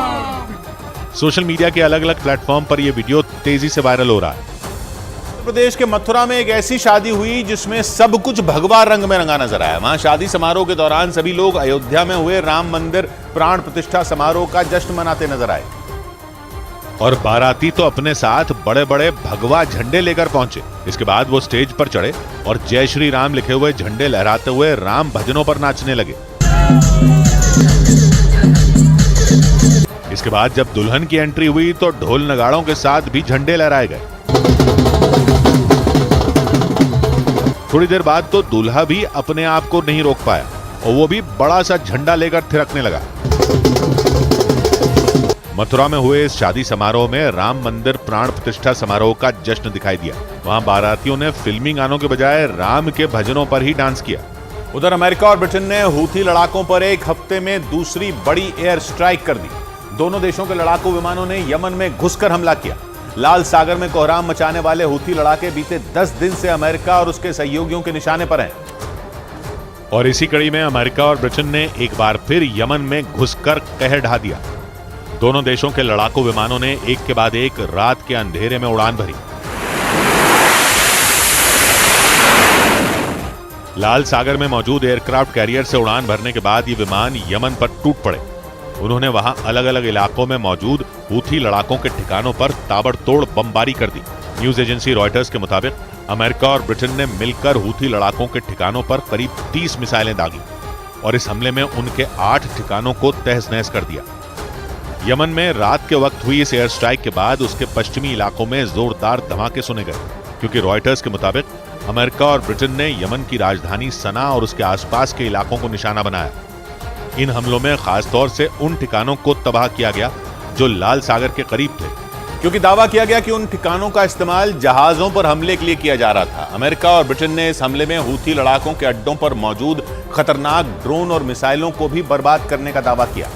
सोशल मीडिया के अलग अलग प्लेटफॉर्म पर यह वीडियो तेजी से वायरल हो रहा है। उत्तर प्रदेश के मथुरा में एक ऐसी शादी हुई जिसमें सब कुछ भगवा रंग में रंगा नजर आया। वहां शादी समारोह के दौरान सभी लोग अयोध्या में हुए राम मंदिर प्राण प्रतिष्ठा समारोह का जश्न मनाते नजर आए और बाराती तो अपने साथ बड़े बड़े भगवा झंडे लेकर पहुंचे। इसके बाद वो स्टेज पर चढ़े और जय श्री राम लिखे हुए झंडे लहराते हुए राम भजनों पर नाचने लगे। इसके बाद जब दुल्हन की एंट्री हुई तो ढोल नगाड़ों के साथ भी झंडे लहराए गए। थोड़ी देर बाद तो दूल्हा भी अपने आप को नहीं रोक पाया और वो भी बड़ा सा झंडा लेकर थिरकने लगा। मथुरा में हुए इस शादी समारोह में राम मंदिर प्राण प्रतिष्ठा समारोह का जश्न दिखाई दिया। वहां बारातियों ने फिल्मी गानों के बजाय राम के भजनों पर ही डांस किया। उधर अमेरिका और ब्रिटेन ने हूथी लड़ाकों पर एक हफ्ते में दूसरी बड़ी एयर स्ट्राइक कर दी। दोनों देशों के लड़ाकू विमानों ने यमन में घुसकर हमला किया। लाल सागर में कोहराम मचाने वाले हूथी लड़ाके बीते 10 दिन से अमेरिका और उसके सहयोगियों के निशाने पर हैं। और इसी कड़ी में अमेरिका और ब्रिटेन ने एक बार फिर यमन में घुसकर कहर ढा दिया। दोनों देशों के लड़ाकू विमानों ने एक के बाद एक रात के अंधेरे में उड़ान भरी। लाल सागर में मौजूद एयरक्राफ्ट कैरियर से उड़ान भरने के बाद ये विमान यमन पर टूट पड़े। उन्होंने वहां अलग अलग इलाकों में मौजूद हूथी लड़ाकों के ठिकानों पर ताबड़तोड़ बमबारी कर दी। न्यूज एजेंसी रॉयटर्स के मुताबिक अमेरिका और ब्रिटेन ने मिलकर हूथी लड़ाकों के ठिकानों पर करीब 30 मिसाइलें दागी और इस हमले में उनके 8 ठिकानों को तहस नहस कर दिया। यमन में रात के वक्त हुई इस एयर स्ट्राइक के बाद उसके पश्चिमी इलाकों में जोरदार धमाके सुने गए, क्योंकि रॉयटर्स के मुताबिक अमेरिका और ब्रिटेन ने यमन की राजधानी सना और उसके आसपास के इलाकों को निशाना बनाया। इन हमलों में खासतौर से उन ठिकानों को तबाह किया गया जो लाल सागर के करीब थे। क्योंकि दावा किया गया कि उन ठिकानों का इस्तेमाल जहाजों पर हमले के लिए किया जा रहा था। अमेरिका और ब्रिटेन ने इस हमले में हूथी लड़ाकों के अड्डों पर मौजूद खतरनाक ड्रोन और मिसाइलों को भी बर्बाद करने का दावा किया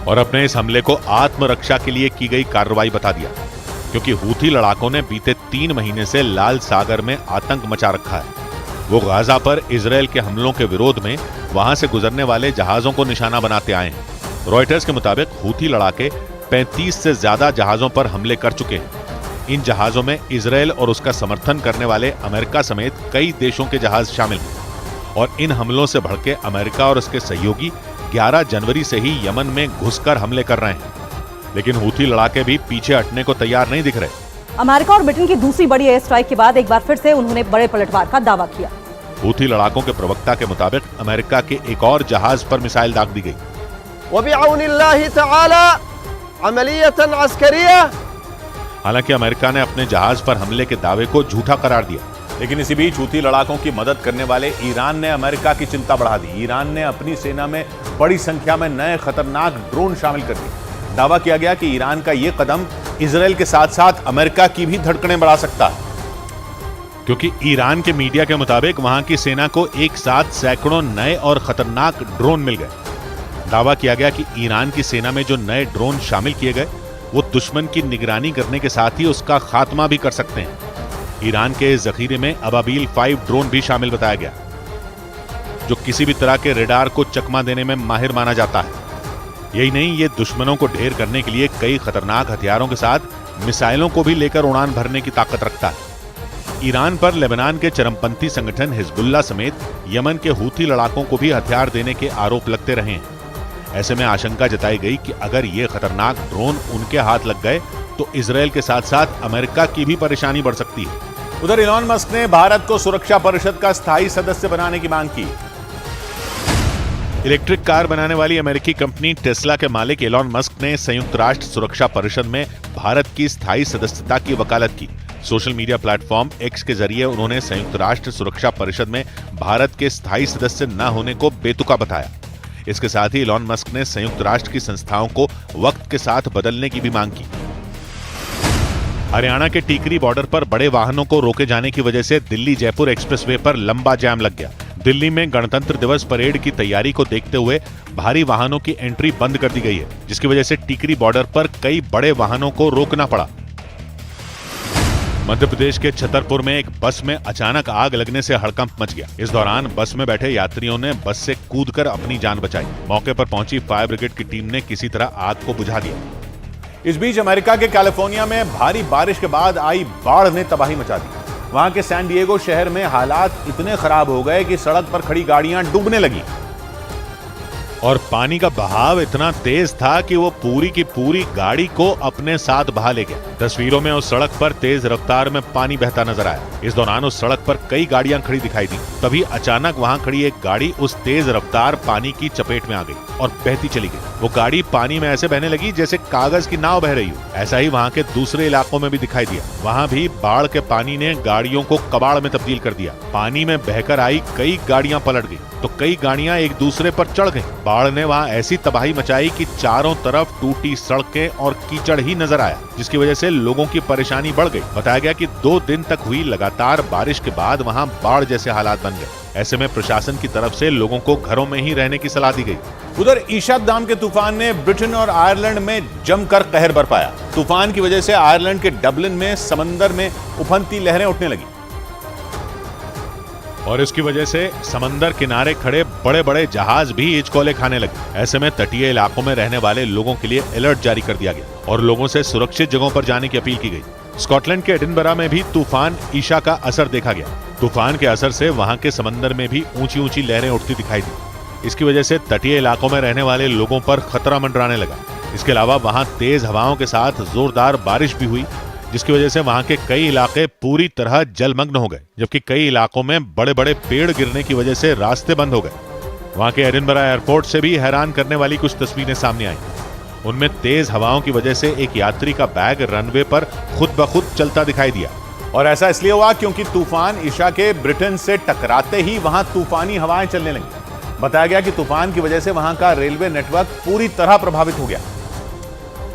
और अपने इस हमले को आत्मरक्षा के लिए की गई कार्रवाई बता दिया, क्योंकि हूथी लड़ाकों ने बीते 3 महीने से लाल सागर में आतंक मचा रखा है। वो गाजा पर इजरायल के हमलों के विरोध में वहां से गुजरने वाले जहाजों को निशाना बनाते आए हैं। रॉयटर्स के मुताबिक हूथी लड़ाके 35 से ज्यादा जहाजों पर हमले कर चुके हैं। इन जहाजों में इजरायल और उसका समर्थन करने वाले अमेरिका समेत कई देशों के जहाज शामिल हैं और इन हमलों से भड़के अमेरिका और उसके सहयोगी 11 जनवरी से ही यमन में घुसकर हमले कर रहे हैं, लेकिन हूथी लड़ाके भी पीछे हटने को तैयार नहीं दिख रहे। अमेरिका और ब्रिटेन की दूसरी बड़ी एयर स्ट्राइक के बाद एक बार फिर से उन्होंने बड़े पलटवार का दावा किया। हूथी लड़ाकों के प्रवक्ता के मुताबिक अमेरिका के एक और जहाज पर मिसाइल दाग दी गई। हालांकि अमेरिका ने अपने जहाज पर हमले के दावे को झूठा करार दिया, लेकिन इसी बीच हूथी लड़ाकों की मदद करने वाले ईरान ने अमेरिका की चिंता बढ़ा दी। ईरान ने अपनी सेना में बड़ी संख्या में नए खतरनाक ड्रोन शामिल कर दिए। दावा किया गया कि ईरान का यह कदम इजरायल के साथ साथ अमेरिका की भी धड़कनें बढ़ा सकता है, क्योंकि ईरान के मीडिया के मुताबिक वहां की सेना को एक साथ सैकड़ों नए और खतरनाक ड्रोन मिल गए। दावा किया गया कि ईरान की सेना में जो नए ड्रोन शामिल किए गए वो दुश्मन की निगरानी करने के साथ ही उसका खात्मा भी कर सकते हैं। ईरान के इस जखीरे में अबाबील 5 ड्रोन भी शामिल बताया गया, जो किसी भी तरह के रेडार को चकमा देने में माहिर माना जाता है। यही नहीं, ये दुश्मनों को ढेर करने के लिए कई खतरनाक हथियारों के साथ मिसाइलों को भी लेकर उड़ान भरने की ताकत रखता है। ईरान पर लेबनान के चरमपंथी संगठन हिजबुल्लाह समेत यमन के हूथी लड़ाकों को भी हथियार देने के आरोप लगते रहे हैं। ऐसे में आशंका जताई गई कि अगर ये खतरनाक ड्रोन उनके हाथ लग गए तो इजरायल के साथ साथ अमेरिका की भी परेशानी बढ़ सकती है। उधर इलॉन मस्क ने भारत को सुरक्षा परिषद का स्थायी सदस्य बनाने की मांग की। इलेक्ट्रिक कार बनाने वाली अमेरिकी कंपनी टेस्ला के मालिक इलॉन मस्क ने संयुक्त राष्ट्र सुरक्षा परिषद में भारत की स्थायी सदस्यता की वकालत की। सोशल मीडिया प्लेटफॉर्म एक्स के जरिए उन्होंने संयुक्त राष्ट्र सुरक्षा परिषद में भारत के स्थायी सदस्य न होने को बेतुका बताया। इसके साथ ही इलॉन मस्क ने संयुक्त राष्ट्र की संस्थाओं को वक्त के साथ बदलने की भी मांग की। हरियाणा के टीकरी बॉर्डर पर बड़े वाहनों को रोके जाने की वजह से दिल्ली जयपुर एक्सप्रेसवे पर लंबा जाम लग गया। दिल्ली में गणतंत्र दिवस परेड की तैयारी को देखते हुए भारी वाहनों की एंट्री बंद कर दी गई है, जिसकी वजह से टीकरी बॉर्डर पर कई बड़े वाहनों को रोकना पड़ा। मध्य प्रदेश के छतरपुर में एक बस में अचानक आग लगने से हड़कंप मच गया। इस दौरान बस में बैठे यात्रियों ने बस से कूदकर अपनी जान बचाई। मौके पर पहुंची फायर ब्रिगेड की टीम ने किसी तरह आग को बुझा दिया। इस बीच अमेरिका के कैलिफोर्निया में भारी बारिश के बाद आई बाढ़ ने तबाही मचा दी। वहां के सैन डिएगो शहर में हालात इतने खराब हो गए कि सड़क पर खड़ी गाड़ियां डूबने लगी और पानी का बहाव इतना तेज था कि वो पूरी की पूरी गाड़ी को अपने साथ बहा ले गया। तस्वीरों में उस सड़क पर तेज रफ्तार में पानी बहता नजर आया। इस दौरान उस सड़क पर कई गाड़ियां खड़ी दिखाई दी। तभी अचानक वहां खड़ी एक गाड़ी उस तेज रफ्तार पानी की चपेट में आ गई और बहती चली गई। वो गाड़ी पानी में ऐसे बहने लगी जैसे कागज की नाव बह रही हो। ऐसा ही वहां के दूसरे इलाकों में भी दिखाई दिया। वहां भी बाढ़ के पानी ने गाड़ियों को कबाड़ में तब्दील कर दिया। पानी में बहकर आई कई गाड़ियां पलट गई तो कई गाड़ियां एक दूसरे पर चढ़ गईं। बाढ़ ने वहां ऐसी तबाही मचाई कि चारों तरफ टूटी सड़कें और कीचड़ ही नजर आया, जिसकी वजह से लोगों की परेशानी बढ़ गई। बताया गया कि 2 दिन तक हुई लगातार बारिश के बाद वहां बाढ़ जैसे हालात बन गए। ऐसे में प्रशासन की तरफ से लोगों को घरों में ही रहने की सलाह दी गई। उधर ईशा नाम के तूफान ने ब्रिटेन और आयरलैंड में जमकर कहर बरपाया। तूफान की वजह से आयरलैंड के डबलिन में समंदर में उफनती लहरें उठने लगी और इसकी वजह से समंदर किनारे खड़े बड़े बड़े जहाज भी हिचकोले खाने लगे। ऐसे में तटीय इलाकों में रहने वाले लोगों के लिए अलर्ट जारी कर दिया गया और लोगों से सुरक्षित जगहों पर जाने की अपील की गई। स्कॉटलैंड के एडिनबरा में भी तूफान ईशा का असर देखा गया। तूफान के असर से वहां के समंदर में भी ऊंची ऊंची लहरें उठती दिखाई दी। इसकी वजह से तटीय इलाकों में रहने वाले लोगों पर खतरा मंडराने लगा। इसके अलावा वहां तेज हवाओं के साथ जोरदार बारिश भी हुई, जिसकी वजह से वहां के कई इलाके पूरी तरह जलमग्न हो गए, जबकि कई इलाकों में बड़े बड़े पेड़ गिरने की वजह से रास्ते बंद हो गए। वहां के एडिनबरा एयरपोर्ट से भी हैरान करने वाली कुछ तस्वीरें सामने आई। उनमें तेज हवाओं की वजह से एक यात्री का बैग रनवे पर खुद ब खुद चलता दिखाई दिया और ऐसा इसलिए हुआ क्योंकि तूफान ईशा के ब्रिटेन से टकराते ही वहां तूफानी हवाएं चलने लगी। बताया गया कि तूफान की वजह से वहां का रेलवे नेटवर्क पूरी तरह प्रभावित हो गया।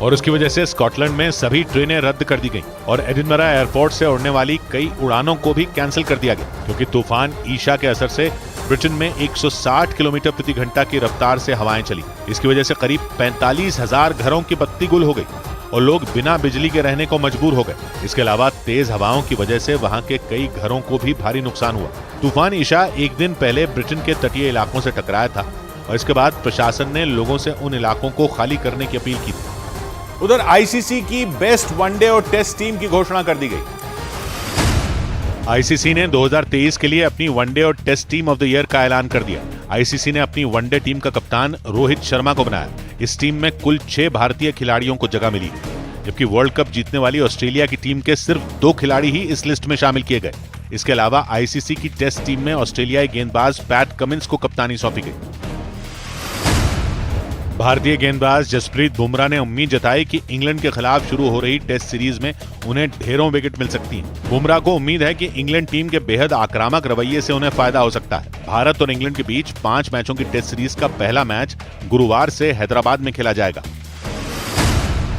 और उसकी वजह से स्कॉटलैंड में सभी ट्रेनें रद्द कर दी गईं और एडिनबरा एयरपोर्ट से उड़ने वाली कई उड़ानों को भी कैंसिल कर दिया गया, क्योंकि तूफान ईशा के असर से ब्रिटेन में 160 किलोमीटर प्रति घंटा की रफ्तार से हवाएं चली। इसकी वजह से करीब 45,000 घरों की बत्ती गुल हो गई और लोग बिना बिजली के रहने को मजबूर हो गए। इसके अलावा तेज हवाओं की वजह से वहां के कई घरों को भी भारी नुकसान हुआ। तूफान ईशा एक दिन पहले ब्रिटेन के तटीय इलाकों से टकराया था और इसके बाद प्रशासन ने लोगों से उन इलाकों को खाली करने की अपील की थी। उधर आईसीसी की बेस्ट वनडे और टेस्ट टीम की घोषणा कर दी गई। आईसीसी ने 2023 के लिए अपनी वनडे और test team of the year का ऐलान कर दिया। आईसीसी ने अपनी वनडे टीम का कप्तान रोहित शर्मा को बनाया। इस टीम में कुल 6 भारतीय खिलाड़ियों को जगह मिली, जबकि वर्ल्ड कप जीतने वाली ऑस्ट्रेलिया की टीम के सिर्फ 2 खिलाड़ी ही इस लिस्ट में शामिल किए गए। इसके अलावा आईसीसी की टेस्ट टीम में ऑस्ट्रेलियाई गेंदबाज पैट कमिंस को कप्तानी सौंपी गई। भारतीय गेंदबाज जसप्रीत बुमराह ने उम्मीद जताई कि इंग्लैंड के खिलाफ शुरू हो रही टेस्ट सीरीज में उन्हें ढेरों विकेट मिल सकती हैं। बुमराह को उम्मीद है कि इंग्लैंड टीम के बेहद आक्रामक रवैये से उन्हें फायदा हो सकता है। भारत और इंग्लैंड के बीच 5 मैचों की टेस्ट सीरीज का पहला मैच गुरुवार से हैदराबाद में खेला जाएगा।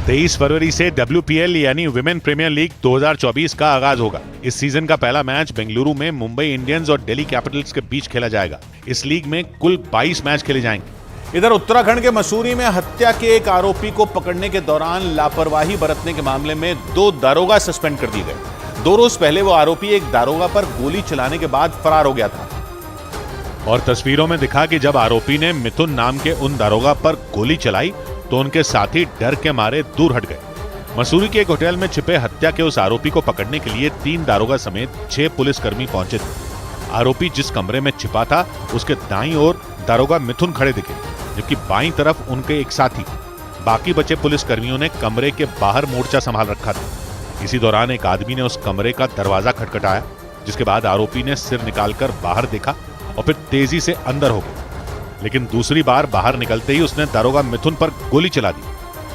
23 फरवरी से WPL यानी विमेन प्रीमियर लीग 2024 का आगाज होगा। इस सीजन का पहला मैच बेंगलुरु में मुंबई इंडियंस और दिल्ली कैपिटल्स के बीच खेला जाएगा। इस लीग में कुल 22 मैच खेले जाएंगे। इधर उत्तराखंड के मसूरी में हत्या के एक आरोपी को पकड़ने के दौरान लापरवाही बरतने के मामले में 2 दारोगा सस्पेंड कर दिए गए। 2 रोज पहले वो आरोपी एक दारोगा पर गोली चलाने के बाद फरार हो गया था और तस्वीरों में दिखा कि जब आरोपी ने मिथुन नाम के उन दारोगा पर गोली चलाई तो उनके साथी डर के मारे दूर हट गए। मसूरी के एक होटल में छिपे हत्या के उस आरोपी को पकड़ने के लिए 3 दारोगा समेत 6 पुलिसकर्मी पहुंचे थे। आरोपी जिस कमरे में छिपा था उसके दाईं ओर दारोगा मिथुन खड़े दिखे, जबकि बाईं तरफ उनके एक साथी। बाकी बचे पुलिसकर्मियों ने कमरे के बाहर मोर्चा संभाल रखा था। इसी दौरान एक आदमी ने उस कमरे का दरवाजा खटखटाया, जिसके बाद आरोपी ने सिर निकालकर बाहर देखा और फिर तेजी से अंदर हो गया। लेकिन दूसरी बार बाहर निकलते ही उसने दारोगा मिथुन पर गोली चला दी।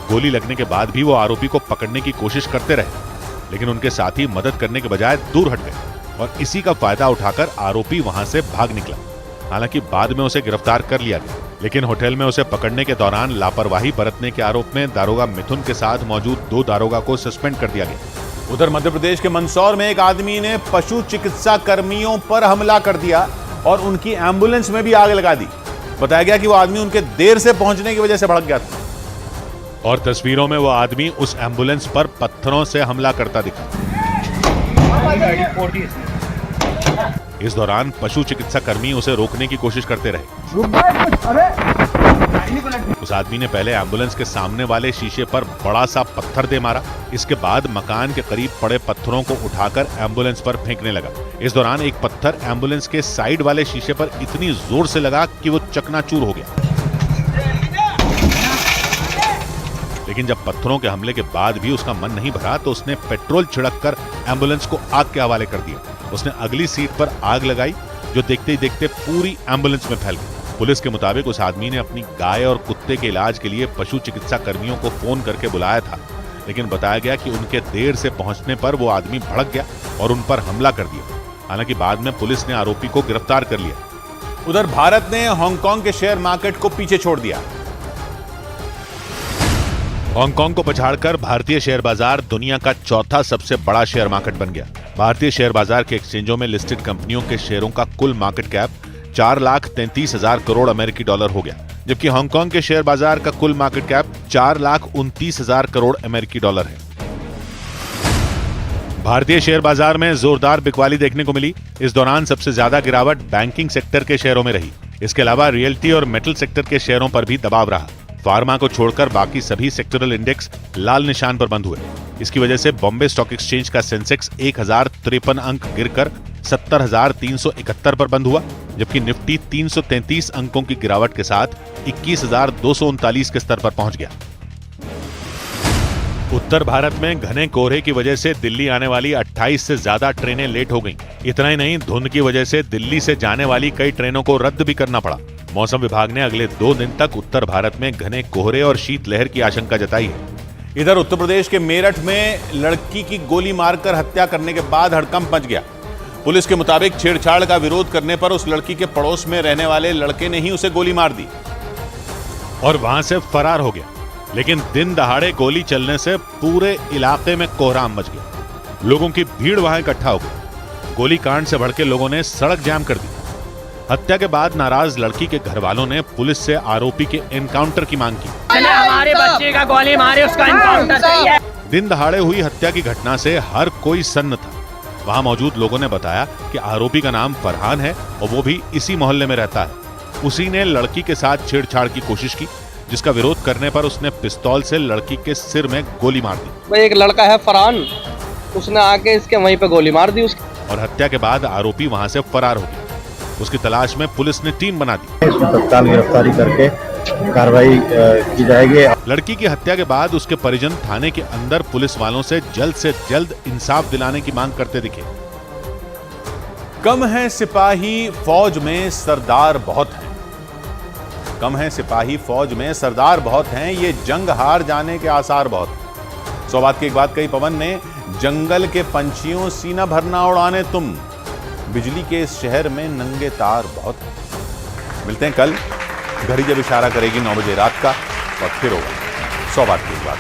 गोली लगने के बाद भी वो आरोपी को पकड़ने की कोशिश करते रहे, लेकिन उनके साथी मदद करने के बजाय दूर हट गए और इसी का फायदा उठाकर आरोपी वहां से भाग निकला। हालांकि बाद में उसे गिरफ्तार कर लिया गया, लेकिन होटल में उसे पकड़ने के दौरान लापरवाही बरतने के आरोप में दारोगा मिथुन के साथ मौजूद 2 दारोगा को सस्पेंड कर दिया गया। उधर मध्य प्रदेश के मंदसौर में एक आदमी ने पशु चिकित्सा कर्मियों पर हमला कर दिया और उनकी एम्बुलेंस में भी आग लगा दी। बताया गया कि वो आदमी उनके देर से पहुंचने की वजह से भड़क गया था और तस्वीरों में वो आदमी उस एम्बुलेंस पर पत्थरों से हमला करता दिखा। इस दौरान पशु चिकित्सा कर्मी उसे रोकने की कोशिश करते रहे। उस आदमी ने पहले एम्बुलेंस के सामने वाले शीशे पर बड़ा सा पत्थर दे मारा। इसके बाद मकान के करीब पड़े पत्थरों को उठाकर एम्बुलेंस पर फेंकने लगा। इस दौरान एक पत्थर एम्बुलेंस के साइड वाले शीशे पर इतनी जोर से लगा कि वो चकनाचूर हो गया। लेकिन जब पत्थरों के हमले के बाद भी उसका मन नहीं भरा तो उसने पेट्रोल छिड़ककर एम्बुलेंस को आग के हवाले कर दिया। उसने अगली सीट पर आग लगाई, जो देखते ही देखते पूरी एम्बुलेंस में फैल गई। पुलिस के मुताबिक उस आदमी ने अपनी गाय और कुत्ते के इलाज के लिए पशु चिकित्सा कर्मियों को फोन करके बुलाया था, लेकिन बताया गया कि उनके देर से पहुंचने पर वो आदमी भड़क गया और उन पर हमला कर दिया। हालांकि बाद में पुलिस ने आरोपी को गिरफ्तार कर लिया। उधर भारत ने हांगकांग के शेयर मार्केट को पीछे छोड़ दिया। हांगकांग को पछाड़कर भारतीय शेयर बाजार दुनिया का 4था सबसे बड़ा शेयर मार्केट बन गया। भारतीय शेयर बाजार के एक्सचेंजों में लिस्टेड कंपनियों के शेयरों का कुल मार्केट कैप 4,33,000 करोड़ अमेरिकी डॉलर हो गया, जबकि हांगकांग के शेयर बाजार का कुल मार्केट कैप 4,29,000 करोड़ अमेरिकी डॉलर है। भारतीय शेयर बाजार में जोरदार बिकवाली देखने को मिली। इस दौरान सबसे ज्यादा गिरावट बैंकिंग सेक्टर के शेयरों में रही। इसके अलावा रियल्टी और मेटल सेक्टर के शेयरों पर भी दबाव रहा। फार्मा को छोड़कर बाकी सभी सेक्टरल इंडेक्स लाल निशान पर बंद हुए। इसकी वजह से बॉम्बे स्टॉक एक्सचेंज का सेंसेक्स 1053 अंक गिरकर 70,371 पर बंद हुआ, जबकि निफ्टी 333 अंकों की गिरावट के साथ 21,239 के स्तर पर पहुंच गया। उत्तर भारत में घने कोहरे की वजह से दिल्ली आने वाली 28 से ज्यादा ट्रेनें लेट हो गईं। इतना ही नहीं, धुंध की वजह से दिल्ली से जाने वाली कई ट्रेनों को रद्द भी करना पड़ा। मौसम विभाग ने अगले 2 दिन तक उत्तर भारत में घने कोहरे और शीतलहर की आशंका जताई है। इधर उत्तर प्रदेश के मेरठ में लड़की की गोली मारकर हत्या करने के बाद हड़कंप मच गया। पुलिस के मुताबिक छेड़छाड़ का विरोध करने पर उस लड़की के पड़ोस में रहने वाले लड़के ने ही उसे गोली मार दी और वहां से फरार हो गया। लेकिन दिन दहाड़े गोली चलने से पूरे इलाके में कोहराम मच गया। लोगों की भीड़ वहां इकट्ठा हो गई। गोली कांड से भड़के लोगों ने सड़क जाम कर दी। हत्या के बाद नाराज लड़की के घर वालों ने पुलिस से आरोपी के एनकाउंटर की मांग की। हमारे बच्चे का गोली मारे, उसका एनकाउंटर चाहिए। दिन दहाड़े हुई हत्या की घटना से हर कोई सन्न था। वहां मौजूद लोगों ने बताया कि आरोपी का नाम फरहान है और वो भी इसी मोहल्ले में रहता है। उसी ने लड़की के साथ छेड़छाड़ की कोशिश की, जिसका विरोध करने पर उसने पिस्तौल से लड़की के सिर में गोली मार दी। एक लड़का है फरहान, उसने आके इसके वहीं पे गोली मार दी उसकी। और हत्या के बाद आरोपी वहां से फरार हो गया। उसकी तलाश में पुलिस ने टीम बना दी। इसमें तत्काल गिरफ्तारी करके कार्रवाई की जाएगी। लड़की की हत्या के बाद उसके परिजन थाने के अंदर पुलिस वालों से जल्द इंसाफ दिलाने की मांग करते दिखे। कम है सिपाही फौज में सरदार बहुत हैं। कम है सिपाही फौज में सरदार बहुत हैं, ये जंग हार जाने के आसार बहुत हैं। 100 बात की एक बात कही पवन ने, जंगल के पंछियों सीना भरना उड़ाने तुम, बिजली के इस शहर में नंगे तार बहुत हैं। मिलते हैं कल, घड़ी जब इशारा करेगी 9 बजे रात का, और फिर होगा 100 बात की एक बात।